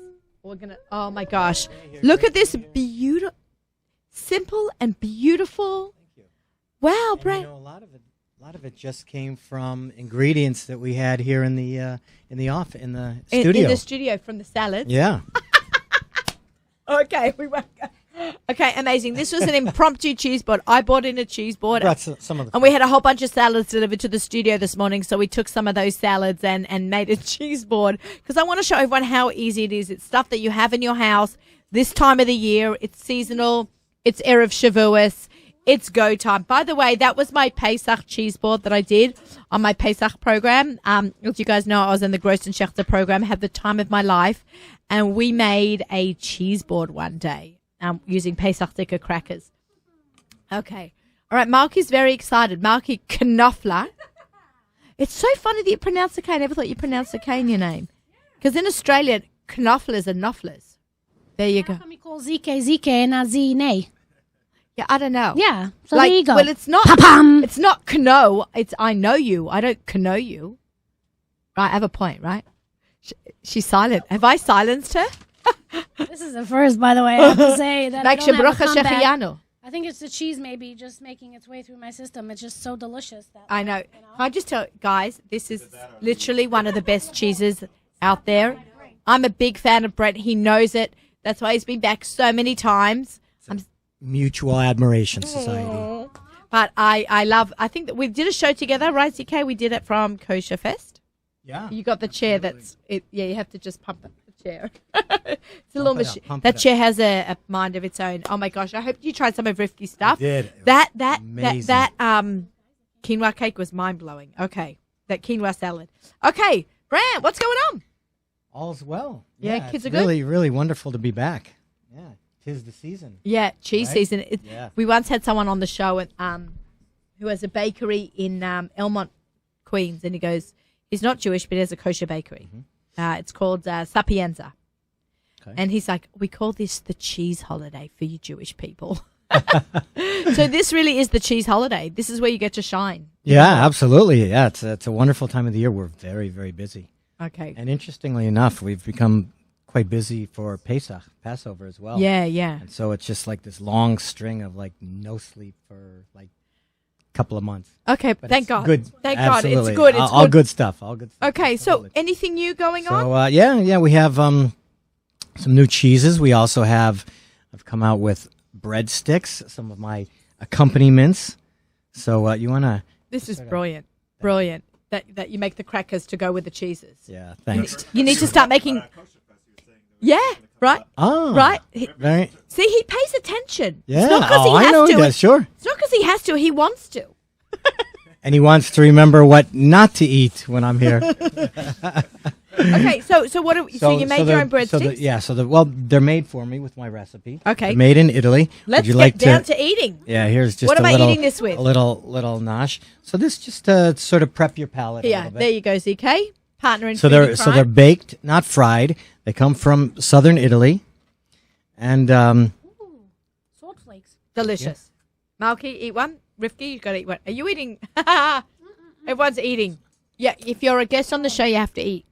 Oh my gosh. Look at this beautiful, simple and beautiful. Wow, Brent. A lot of it just came from ingredients that we had here in the studio. In the studio from the salads. Yeah. Okay, Okay, amazing. This was an impromptu cheese board. I bought in a cheese board. And we had a whole bunch of salads delivered to the studio this morning, so we took some of those salads and made a cheese board, because I want to show everyone how easy it is. It's stuff that you have in your house this time of the year. It's seasonal. It's Erev Shavuos. It's go time. By the way, that was my Pesach cheese board that I did on my Pesach program. As you guys know, I was in the Gross and Schechter program, had the time of my life, and we made a cheese board one day using Pesach Dicker crackers. Okay. All right, Malky's very excited. Malky Knopfler. It's so funny that you pronounce the K. I never thought you pronounced the K in your name. Because in Australia, Knopflers are Knopflers. There you go. We call ZK and not Z-Nay. Yeah, I don't know. Yeah, so there you go. Well, it's not. Pa-pum! It's not Kno. It's I know you. I don't Kno you. Right, I have a point, right? She's silent. Have I silenced her? This is the first, by the way. I have to say that I don't have a comeback. I think it's the cheese maybe just making its way through my system. It's just so delicious. I know. Can I just tell guys, this is literally one of the best cheeses out there. I'm a big fan of Brent. He knows it. That's why he's been back so many times. Mutual Admiration Society. But I think that we did a show together, right, ZK? We did it from Kosher Fest. Yeah. You got the chair you have to just pump it, the chair. It's a little machine. That chair has a mind of its own. Oh my gosh, I hope you tried some of Rifki's stuff. I did. That quinoa cake was mind-blowing. Okay. That quinoa salad. Okay, Brant, what's going on? All's well. Yeah, kids are good. Really, really wonderful to be back. Yeah. 'Tis the season. Yeah, cheese season. We once had someone on the show who has a bakery in Elmont, Queens, and he goes, he's not Jewish, but he has a kosher bakery. Mm-hmm. It's called Sapienza. Okay. And he's like, we call this the cheese holiday for you Jewish people. So this really is the cheese holiday. This is where you get to shine. Yeah, absolutely. Yeah, it's a wonderful time of the year. We're very, very busy. Okay. And interestingly enough, we've become quite busy for Pesach, Passover as well. Yeah, yeah. And so it's just like this long string of like no sleep for like a couple of months. Okay, but thank God. Good. Thank Absolutely. God. It's good. It's all good stuff. All good stuff. Okay, absolutely. So anything new going on? So yeah, we have some new cheeses. We also I've come out with breadsticks, some of my accompaniments. So you want to... This is brilliant. Brilliant. That you make the crackers to go with the cheeses. Yeah, thanks. You need to start making... Yeah, right? Oh, right? Right. See, he pays attention. Yeah, it's not because he has I know to. He does, sure. It's not because he has to. He wants to. And he wants to remember what not to eat when I'm here. Okay, so what? So you made your own breadsticks? Well, they're made for me with my recipe. Okay. They're made in Italy. Let's Would you get like down to eating. Yeah, here's just What a am I little, eating this with? A little nosh. So this just to sort of prep your palate a Yeah, little bit. there you go, ZK. Partner in So they're baked, not fried. They come from southern Italy, and Salt flakes. delicious. Malky, eat one. Rifki, you got to eat one. Are you eating? Everyone's eating. Yeah, if you're a guest on the show, you have to eat.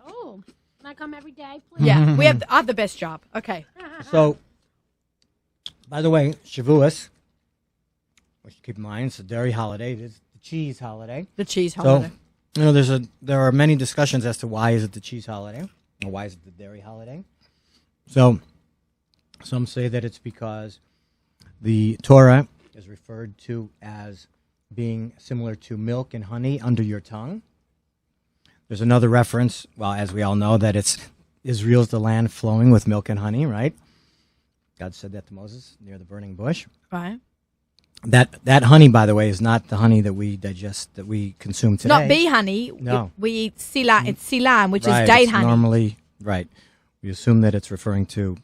Oh, can I come every day, please? Yeah, we have the best job. Okay. so. By the way, Shavuos, which keep in mind, it's a dairy holiday. It is the cheese holiday. The cheese holiday. So there are many discussions as to why is it the cheese holiday or why is it the dairy holiday. So some say that it's because the Torah is referred to as being similar to milk and honey under your tongue. There's another reference, well, as we all know, that it's Israel's the land flowing with milk and honey, right? God said that to Moses near the burning bush. Right. That honey, by the way, is not the honey that we digest, that we consume today. Not bee honey. No. We eat silan. It's silan, which Right, is date it's honey. Normally, right. We assume that it's referring to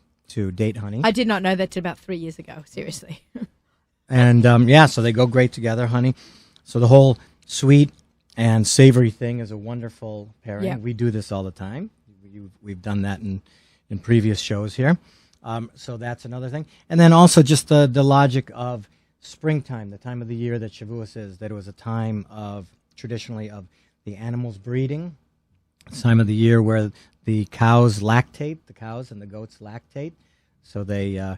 date honey. I did not know that till about 3 years ago. Seriously. And so they go great together, honey. So the whole sweet and savory thing is a wonderful pairing. Yeah. We do this all the time. We've done that in previous shows here. So that's another thing. And then also just the logic of springtime, the time of the year that Shavuos is, that it was a time of, traditionally, of the animals breeding. It's time of the year where the cows lactate, the cows and the goats lactate. So they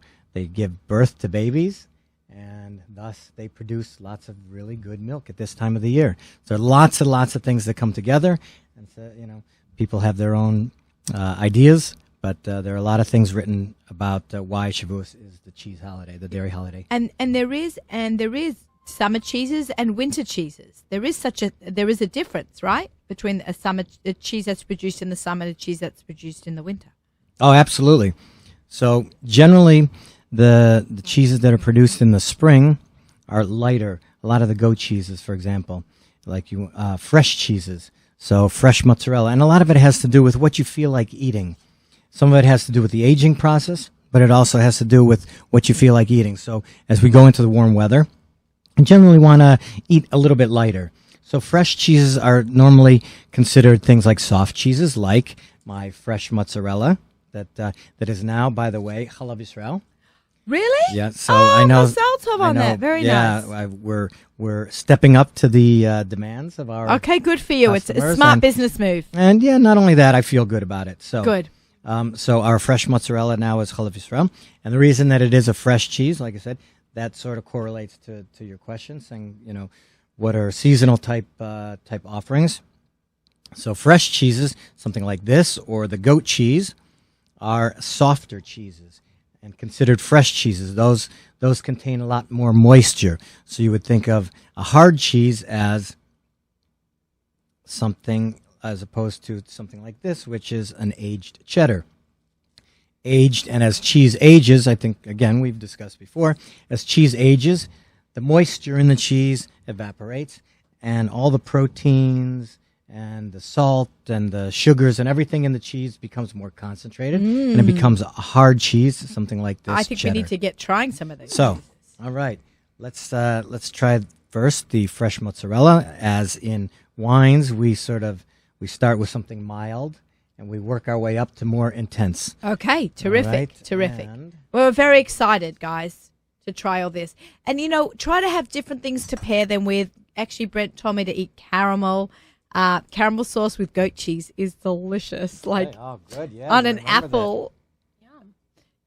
give birth to babies, and thus they produce lots of really good milk at this time of the year. So there are lots and lots of things that come together, and so, people have their own ideas, but there are a lot of things written about why Shavuos is the cheese holiday, the dairy holiday. And there is summer cheeses and winter cheeses. There is a difference, right, between a cheese that's produced in the summer and a cheese that's produced in the winter. Oh, absolutely. So generally, the cheeses that are produced in the spring are lighter. A lot of the goat cheeses, for example, like fresh cheeses, so fresh mozzarella, and a lot of it has to do with what you feel like eating. Some of it has to do with the aging process, but it also has to do with what you feel like eating. So as we go into the warm weather, you generally want to eat a little bit lighter. So fresh cheeses are normally considered things like soft cheeses, like my fresh mozzarella that is now, by the way, Chalav Yisrael. Really? Yeah. So I know. Mazal tov on that. Very nice. Yeah, we're stepping up to the demands of our. Okay, good for you. It's a smart business move. And yeah, not only that, I feel good about it. So good. So our fresh mozzarella now is Chalav Yisrael, and the reason that it is a fresh cheese, like I said, that sort of correlates to your question, saying what are seasonal type offerings. So fresh cheeses, something like this, or the goat cheese, are softer cheeses and considered fresh cheeses. Those contain a lot more moisture. So you would think of a hard cheese as something as opposed to something like this, which is an aged cheddar. Aged, and as cheese ages, I think, again, we've discussed before, as cheese ages, the moisture in the cheese evaporates, and all the proteins and the salt and the sugars and everything in the cheese becomes more concentrated, and it becomes a hard cheese, something like this. I think cheddar. we need to get trying some of these. So, all right, let's try first the fresh mozzarella. As in wines, we start with something mild, and we work our way up to more intense. Okay, terrific, All right, terrific. and- We're very excited, guys, to try all this. And, try to have different things to pair them with. Actually, Brent told me to eat caramel. Caramel sauce with goat cheese is delicious. Like oh, good, yeah, on you an remember apple.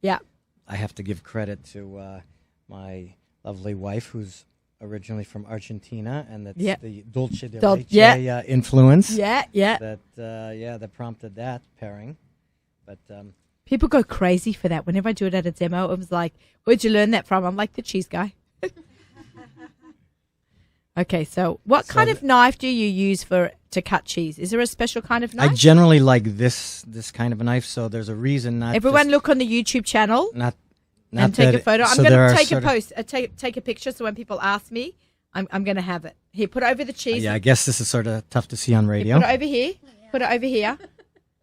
Yeah. I have to give credit to my lovely wife, who's originally from Argentina, and that's the dulce de leche influence. Yeah. That prompted that pairing. But People go crazy for that. Whenever I do it at a demo, it was like, where'd you learn that from? I'm like, the cheese guy. Okay, so what kind of knife do you use to cut cheese? Is there a special kind of knife? I generally like this kind of a knife, so there's a reason not. Everyone look on the YouTube channel not and take a photo. I'm so going there to are take a sort of- post, take a picture, so when people ask me, I'm going to have it. Here, put it over the cheese. Yeah, I guess this is sort of tough to see on radio. Put it over here. Put it over here.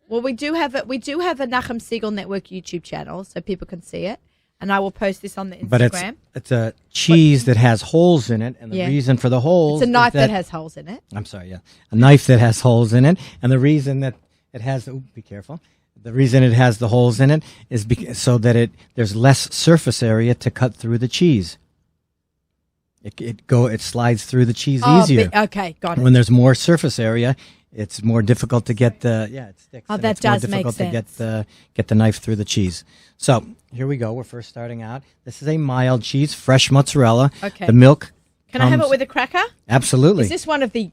Well, we do have a Nachum Siegel Network YouTube channel, so people can see it, and I will post this on the Instagram. But it's a cheese that has holes in it, and the reason for the holes it's a knife that has holes in it. I'm sorry, yeah, a knife that has holes in it, and the reason that it has be careful. The reason it has the holes in it is so that there's less surface area to cut through the cheese. It slides through the cheese easier. Okay, got it. When there's more surface area, it's more difficult to get it sticks. Oh, that does make sense. To get the knife through the cheese. So here we go. We're first starting out. This is a mild cheese, fresh mozzarella. Okay. The milk. Can I have it with a cracker? Absolutely. Is this one of the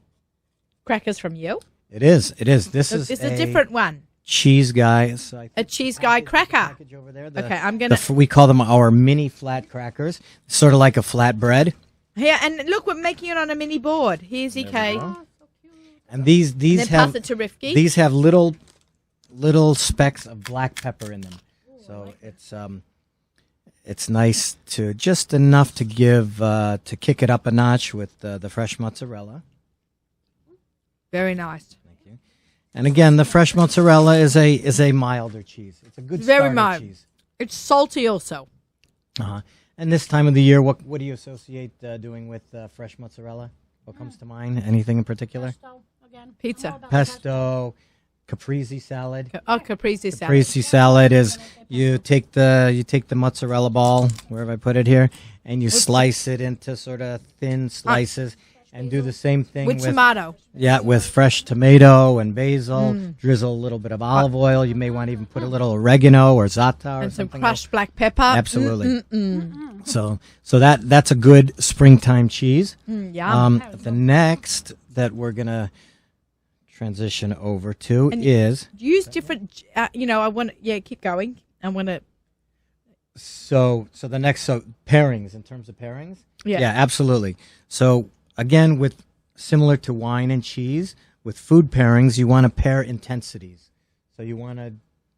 crackers from you? It is. It is. This is a different one. Cheese guy. So a cheese guy cracker. Over there, Okay, I'm gonna. We call them our mini flat crackers, sort of like a flatbread. Here, and look, we're making it on a mini board. Here's EK. And these and then have pass it to Rifki. These have little specks of black pepper in them, so it's nice to just enough to give to kick it up a notch with the fresh mozzarella. Very nice. Thank you. And again, the fresh mozzarella is a milder cheese. It's a good very mild cheese. It's salty also. And this time of the year, what do you associate doing with fresh mozzarella? What comes to mind? Anything in particular? Pesto, again. Pizza. Pesto, caprese salad. Caprese salad. Caprese salad is you take the mozzarella ball, wherever I put it here, and you slice it into sort of thin slices, and do the same thing with tomato. Yeah, with fresh tomato and basil. Drizzle a little bit of olive oil. You may want to even put a little oregano or za'atar and or some crushed black pepper. Absolutely. So that's a good springtime cheese. Yum. The next that we're gonna transition over to is use different. I want. Yeah, keep going. I want to. So the next pairings in terms of pairings. Yeah. Yeah, absolutely. So again, with similar to wine and cheese, with food pairings, you want to pair intensities. So you want to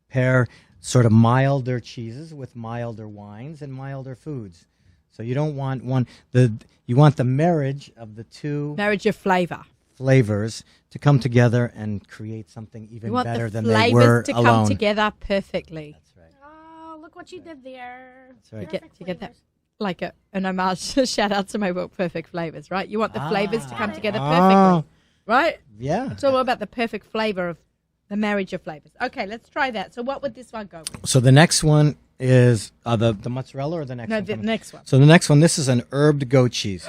pair sort of milder cheeses with milder wines and milder foods. So you don't want you want the marriage of the two of flavors to come together and create something even better than they were alone. You want the flavors to come together perfectly. That's right. Oh, look what you did there. That's right. You get that? Like an homage, shout out to my book, Perfect Flavors, right? You want the flavors to come together perfectly, right? Yeah. It's all about the perfect flavor of the marriage of flavors. Okay, let's try that. So what would this one go with? So the next one is the mozzarella or the next one? No, the next one. So the next one, this is an herbed goat cheese.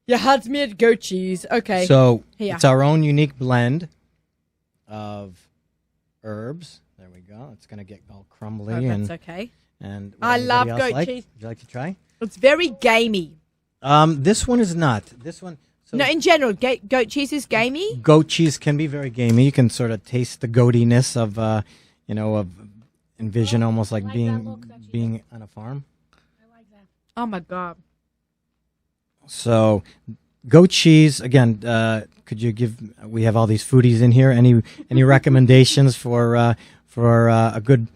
You had me at goat cheese. Okay. So Here. It's our own unique blend of herbs. There we go. It's going to get all crumbly. That's okay. And I love goat Would cheese. you like to try? It's very gamey. This one is not. This one. So No, in general, goat cheese is gamey. Goat cheese can be very gamey. You can sort of taste the goatiness of, envision almost like being on a farm. I like that. Oh my god. So, goat cheese again. Could you give? We have all these foodies in here. Any recommendations for a good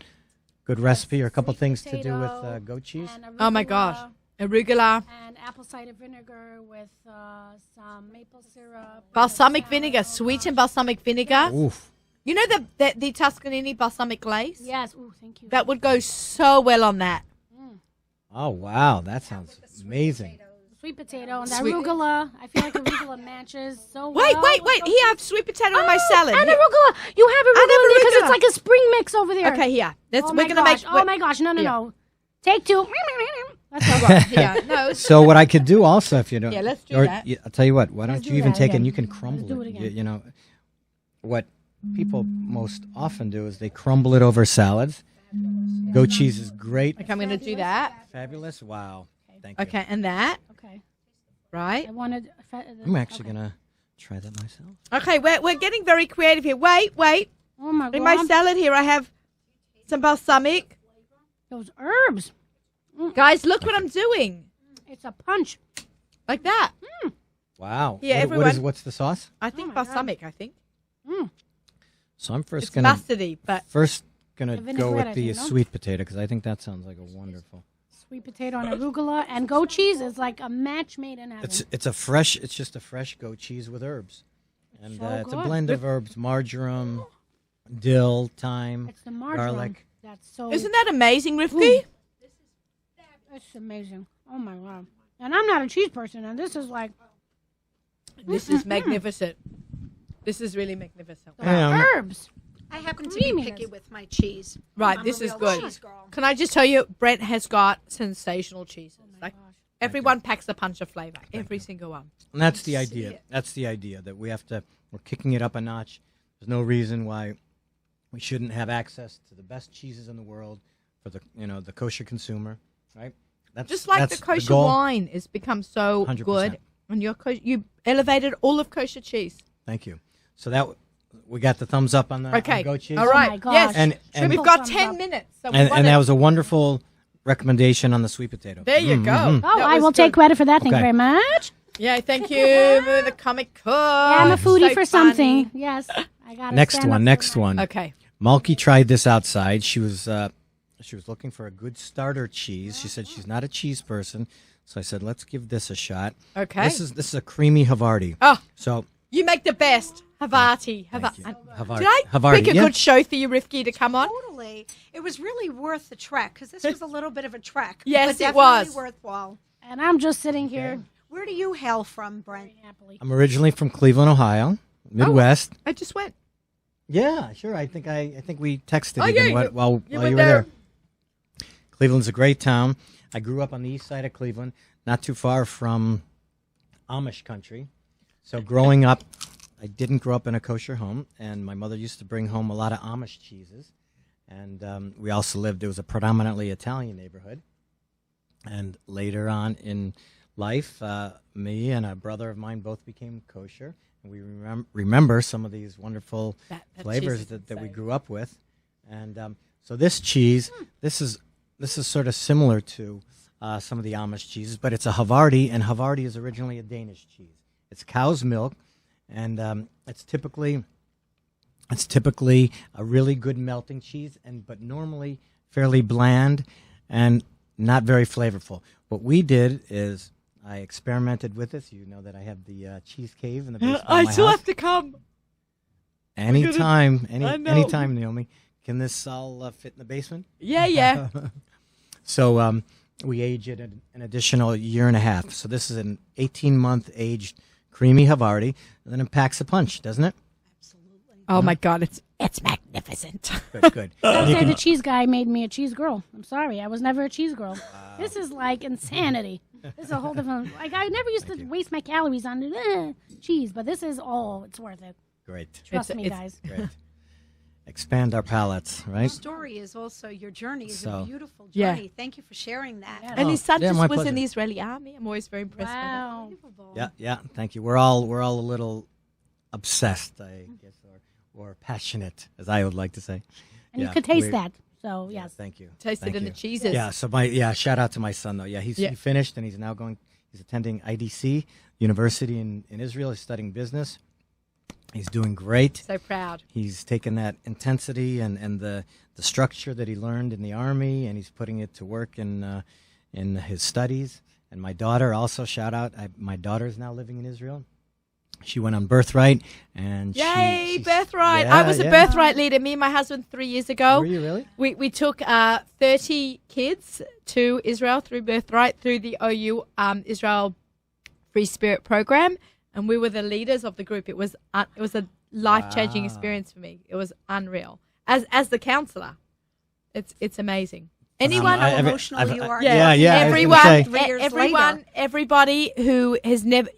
recipe or a couple things to do with goat cheese? Oh my gosh. Arugula. And apple cider vinegar with some maple syrup. Balsamic vinegar. Sweetened balsamic vinegar. Oof. You know the Tuscanini balsamic glaze? Yes. Ooh, thank you. That would go so well on that. Oh wow, that sounds amazing. Sweet potato and arugula. I feel like arugula matches so well. Wait. Here, I have sweet potato in my salad. And Here. arugula. You have arugula arugula. because it's like a spring mix over there. Okay, here. Oh my gosh. No. Take two. That's all right. Yeah. No. So what I could do also, if you don't, Yeah, let's do that. I'll tell you what. Why don't Let's you do even that take it again. and you can crumble do it? it again. You know, what people most often do is they crumble it over salads. Goat cheese is great. Okay, I'm going to do that. Fabulous. Wow. Thank you. Okay, and that. Okay. Right. I wanted. I'm actually gonna try that myself. Okay, we're getting very creative here. Wait. Oh my god. In my salad here, I have some balsamic. Those herbs. Guys, look what I'm doing. It's a punch. Like that. Wow. Yeah, What everyone- is what's the sauce? I think my God. balsamic, I think. So I'm first It's gonna mustardy, but gonna The go with vinaigrette, the you know? sweet potato because I think that sounds like a wonderful. Sweet potato and arugula and goat cheese is like a match made in heaven. It's just a fresh goat cheese with herbs, and So it's a good. blend of herbs: marjoram, dill, thyme, It's the marjoram. garlic. That's so. Isn't that amazing, Rifki? It's amazing. Oh my god! And I'm not a cheese person, and this is like This is magnificent. This is really magnificent. herbs. I happen to be Creaminess. picky with my cheese. Right, I'm this a is real good. cheese girl. Can I just tell you, Brent has got sensational cheeses. Like everyone packs a punch of flavor. Every single one. And that's the See idea. it. That's the idea that we're kicking it up a notch. There's no reason why we shouldn't have access to the best cheeses in the world for the kosher consumer, right? Just like that's the kosher goal. wine has become so 100%. good, and you elevated all of kosher cheese. Thank you. So we got the thumbs up on the Okay, on goat cheese. all right. my gosh. Yes, And we've got thumbs 10 up. minutes. So we and wanna- that was a wonderful recommendation on the sweet potato. there you go. Oh, That I was will take good. credit for that. Thank you Okay. very much. Yeah, thank you for the comic cook. I'm a foodie So for funny. something. Yes, I got Next one. Okay. Malky tried this outside. She was looking for a good starter cheese. She said she's not a cheese person, so I said let's give this a shot. Okay. This is a creamy Havarti. Oh, So you make the best. Havarti. thank you. Havarti. Did I Havarti, pick a yeah. good show for you, Rifki, to come on? Totally. It was really worth the trek because this was a little bit of a trek. Yes, but it definitely was. worthwhile. And I'm just sitting here Where do you hail from, Brent? happily. I'm originally from Cleveland, Ohio, Midwest. I just went. Yeah, sure. I think we texted Oh, even yeah, while you you were were there. there. Cleveland's a great town. I grew up on the east side of Cleveland, not too far from Amish country. So growing up, I didn't grow up in a kosher home, and my mother used to bring home a lot of Amish cheeses. And we also lived, it was a predominantly Italian neighborhood. And later on in life, me and a brother of mine both became kosher. And we remember some of these wonderful That flavors cheese is that we insane. grew up with. And so this cheese, this is sort of similar to some of the Amish cheeses, but it's a Havarti, and Havarti is originally a Danish cheese. It's cow's milk, and it's typically a really good melting cheese, but normally fairly bland and not very flavorful. What we did is I experimented with this. You know that I have the cheese cave in the basement of I my still house. have to come. Anytime, I know. anytime, Naomi. Can this all fit in the basement? Yeah, yeah. So we age it an additional year and a half. So this is an 18-month aged creamy Havarti, and then it packs a punch, doesn't it? Oh my God, it's magnificent. Good, good. I And you say can- the cheese guy made me a cheese girl. I'm sorry, I was never a cheese girl. This is like insanity. This is a whole different. Like I never used to waste my calories on cheese, but this is it's worth it. Great, Trust me, it's- guys. great. Expand our palates, Your right? story is also your journey is So- a beautiful Yeah. journey. Thank you for sharing that. Yeah. And his son yeah, just my was in pleasure. the Israeli army. I'm always very impressed Wow. Yeah, yeah. Thank you. We're all a little obsessed, I guess, or passionate, as I would like to say. And Yeah, you could taste we- that. So Yeah, yes. thank you. by it. Tasted Thank in you. the cheeses. Yeah, so shout out to my son though. Yeah, he finished and he's now he's attending IDC University in Israel. He's studying business. He's doing great. So proud. He's taken that intensity and the structure that he learned in the army, and he's putting it to work in his studies. And my daughter also, shout out, my daughter is now living in Israel. She went on Birthright, and Yay, she's- Birthright. Yeah, I was a yeah. Birthright leader, me and my husband 3 years ago. Were you really? We took 30 kids to Israel through Birthright, through the OU Israel Free Spirit program, and we were the leaders of the group. It was a life-changing Wow. experience for me. It was unreal. As the counselor, it's amazing. Anyone, How emotional you are. Yeah, yeah. I was everyone, gonna say- 3 years everyone, later. everybody who has never,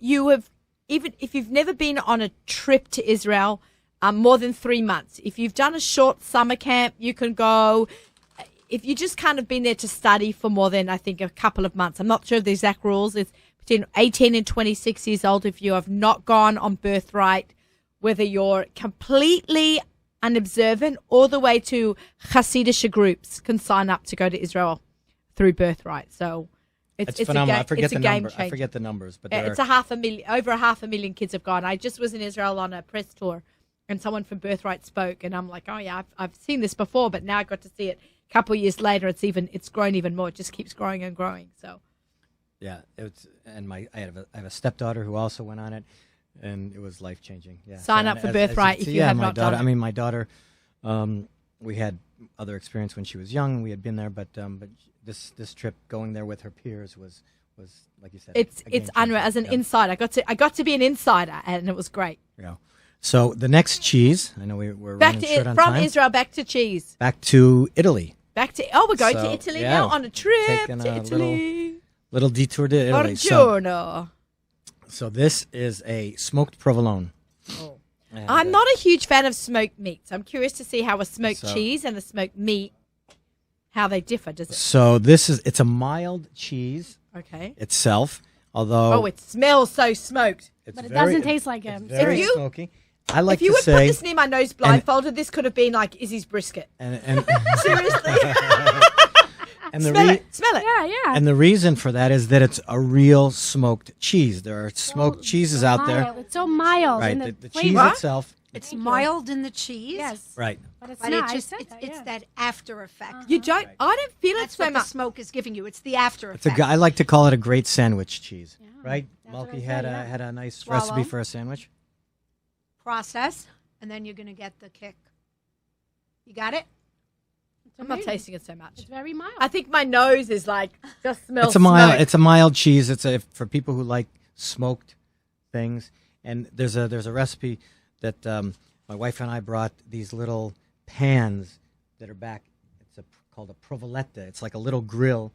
even if you've never been on a trip to Israel, more than 3 months. If you've done a short summer camp, you can go. If you just kind of been there to study for more than, I think, a couple of months, I'm not sure of the exact rules. It's between 18 and 26 years old. If you have not gone on Birthright, whether you're completely unobservant all the way to Hasidic groups can sign up to go to Israel through Birthright. So it's phenomenal. I forget the game number. changer. I forget the numbers, but It's over 500,000 kids have gone. I just was in Israel on a press tour, and someone from Birthright spoke, and I'm like, oh yeah, I've seen this before, but now I got to see it a couple of years later. It's grown even more. It just keeps growing and growing. So yeah, I have a stepdaughter who also went on it, and it was life changing. Yeah, Sign So, up for as Birthright you if see, you have my not daughter, done it. I mean, my daughter We had other experience when she was young. We had been there, but this trip going there with her peers was like you said. It's unreal. As an insider, I got to be an insider, and it was great. Yeah. So the next cheese, I know we're Back running to short on from time. Israel back to cheese. Back to Italy. We're going So, to Italy yeah, now on a trip taking to a Italy. Little detour to Italy. Buongiorno. So this is a smoked provolone. Oh. And, I'm not a huge fan of smoked meat, so I'm curious to see how a smoked So- cheese and a smoked meat, how they differ. Does it? So it's a mild cheese Okay. itself, although Oh, it smells so smoked. it's But it very- doesn't taste like him. very If you- smoky. I like If you to would put say, this near my nose blindfolded, this could have been like Izzy's brisket. and Seriously. and the Smell re- it. Smell it. Yeah. and the reason for that is that it's a real smoked cheese. There are smoked cheeses out there, Mild. It's so mild. right? And The flavor. cheese What? itself, It's mild in the cheese. Yes. right? But it's But not. it I just said it's, that, it's yeah. that after effect. You don't. I don't feel it That's so what the much. smoke is giving you. It's the after It's effect. I like to call it a great sandwich cheese, right? that's what Malky I had said, a yeah. had a nice Swallow. recipe for a sandwich. Process, and then you're going to get the kick. You got it? I'm not amazing. tasting it so much. It's very mild. I think my nose is like just smells. It's a mild. smoke. It's a mild cheese. It's for people who like smoked things. And there's a recipe that my wife and I brought these little pans that are back. It's called a provoletta. It's like a little grill,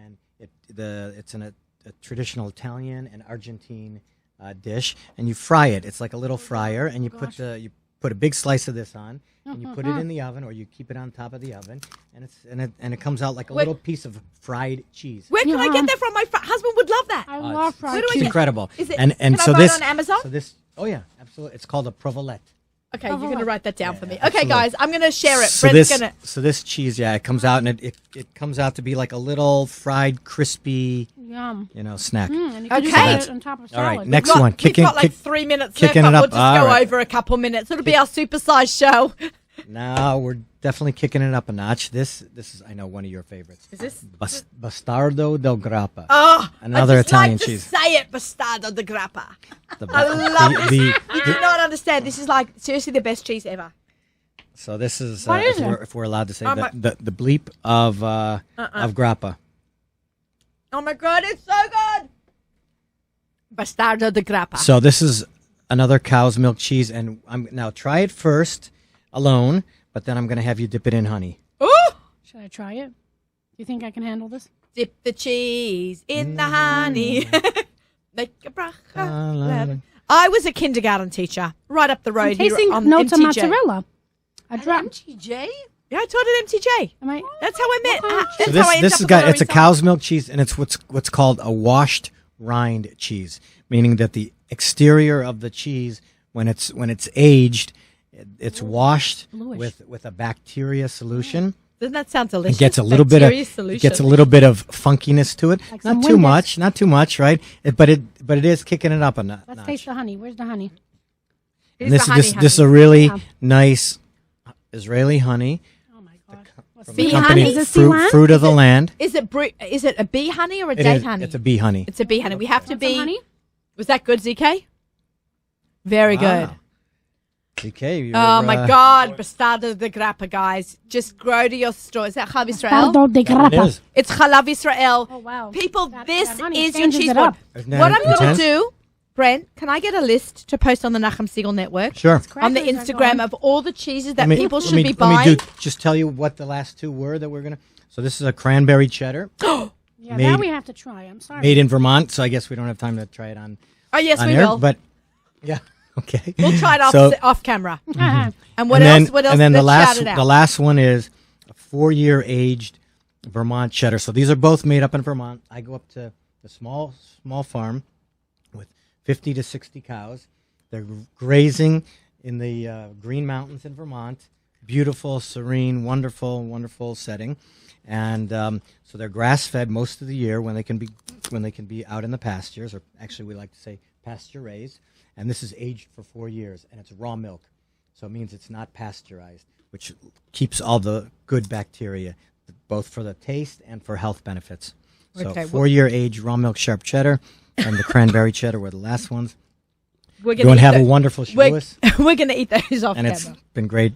and it's a traditional Italian and Argentine dish, and you fry it. It's like a little fryer, and you put a big slice of this on, and you put it in the oven, or you keep it on top of the oven, and it comes out like a little piece of fried cheese. Where can I Yeah. get that from? My husband would love that. I love fried Where do I cheese. It's get- incredible. Is it? And can so I buy this it on Amazon? So this. Oh yeah, absolutely. It's called a provolette. Okay, you're going to Provolone. write that down for me. Okay, absolutely. guys, I'm going to share it. So Brent's this, going to. so this cheese, yeah, it comes out and it comes out to be like a little fried, crispy, Yum. snack. And you can Okay. just put it on top of All right, salad. next one. We've got like 3 minutes left, kicking but it we'll up. just All go right. over a couple minutes. It'll be our supersized show. Now we're definitely kicking it up a notch. This is, I know, one of your favorites. Is this? Bastardo del Grappa. Oh, Another I just Italian like to cheese. say it, bastardo de grappa. The- I love the- this. You do not understand. This is like seriously the best cheese ever. So this is, What is it? if we're allowed to say, Oh, the bleep of Grappa. Oh my god, it's so good. Bastardo de grappa. So this is another cow's milk cheese, and now try it first alone, but then I'm going to have you dip it in honey. Ooh! Should I try it? Do you think I can handle this? Dip the cheese in the honey. Make a bracha. I was a kindergarten teacher right up the road I'm tasting here on notes of MTJ. mozzarella. I dropped. MTJ? Yeah, I taught at MTJ. Am I? That's how I met. Okay. That's So how I ended this up has with got Lower it's a East Side. cow's milk cheese, and it's what's called a washed rind cheese, meaning that the exterior of the cheese, when it's aged, it's washed Bluish. with a bacteria solution. Doesn't that sound delicious? It gets a little bit of Bacteria solution. it gets a little bit of funkiness to it. Like some Not too Windex. much, not too much, right? But it is kicking it up a notch. Let's taste the honey. Where's the honey? And Here's this the honey, this is a honey. really Yeah. nice Israeli honey. Oh my god. What's Bee the honey? Is it fruit, Ceylon? fruit of the land. Is it a bee honey or a It date is- honey? It's a bee honey. It's a bee honey. We have to Want some be. honey? Was that good, ZK? Very good. Wow. Okay. Oh my God, Bastardo de grappa, guys! Just grow to your store. Is that Chalav Israel? Bastardo de It grappa. is. It's Chalav Israel. Oh wow. People, That this honey is your changes cheese it board. up. Isn't that What I'm going to intense? do, Brent, can I get a list to post on the Nachum Siegel Network Sure. on the Crackers are Instagram gone. of all the cheeses that people let should me- be let buying? me just tell you what the last two were that we're gonna. So this is a cranberry cheddar Yeah, made- that we have to try. I'm sorry. made in Vermont. So I guess we don't have time to try it on Oh yes, on we air. will. But yeah, okay. We'll try it So- off camera. Uh-huh. And what and else? then, What else? And then Let's shout it out. the last one is a 4-year aged Vermont cheddar. So these are both made up in Vermont. I go up to a small farm with 50 to 60 cows. They're grazing in the Green Mountains in Vermont. Beautiful, serene, wonderful setting. And so they're grass fed most of the year when they can be out in the pastures, or actually we like to say pasture raised. And this is aged for 4 years, and it's raw milk. So it means it's not pasteurized, which keeps all the good bacteria, both for the taste and for health benefits. So Okay, 4-year age raw milk sharp cheddar and the cranberry cheddar were the last ones. We're Go and eat have a those- wonderful We're, Shavuos, we're going to eat those off and camera. it's been great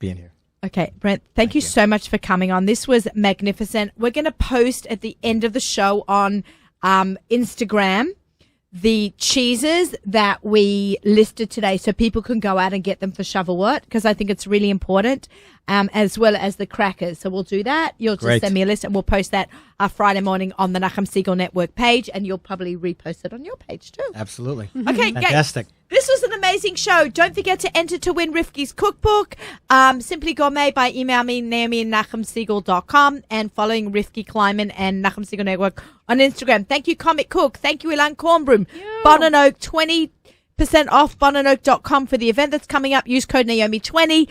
being here. Okay, Brent, thank you so much for coming on. This was magnificent. We're going to post at the end of the show on Instagram the cheeses that we listed today so people can go out and get them for Shavuot, because I think it's really important, as well as the crackers. So we'll do that. You'll just send me a list and we'll post that Friday morning on the Nachum Segal Network page, and you'll probably repost it on your page too. Absolutely. Okay, fantastic. This was an amazing show. Don't forget to enter to win Rivki's cookbook. Simply Gourmet by email me, Naomi@NachumSegal.com, and following Rivki Kleiman and Nachum Segal Network on Instagram. Thank you, Comic Cook. Thank you, Ilan Kornbrum. Bon and Oak, 20% off bonandoak.com for the event that's coming up. Use code Naomi20.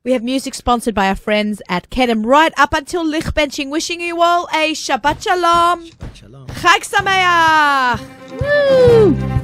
We have music sponsored by our friends at Kedem right up until Lichbenching. Wishing you all a Shabbat Shalom. Shabbat Shalom. Chag Sameach. Woo!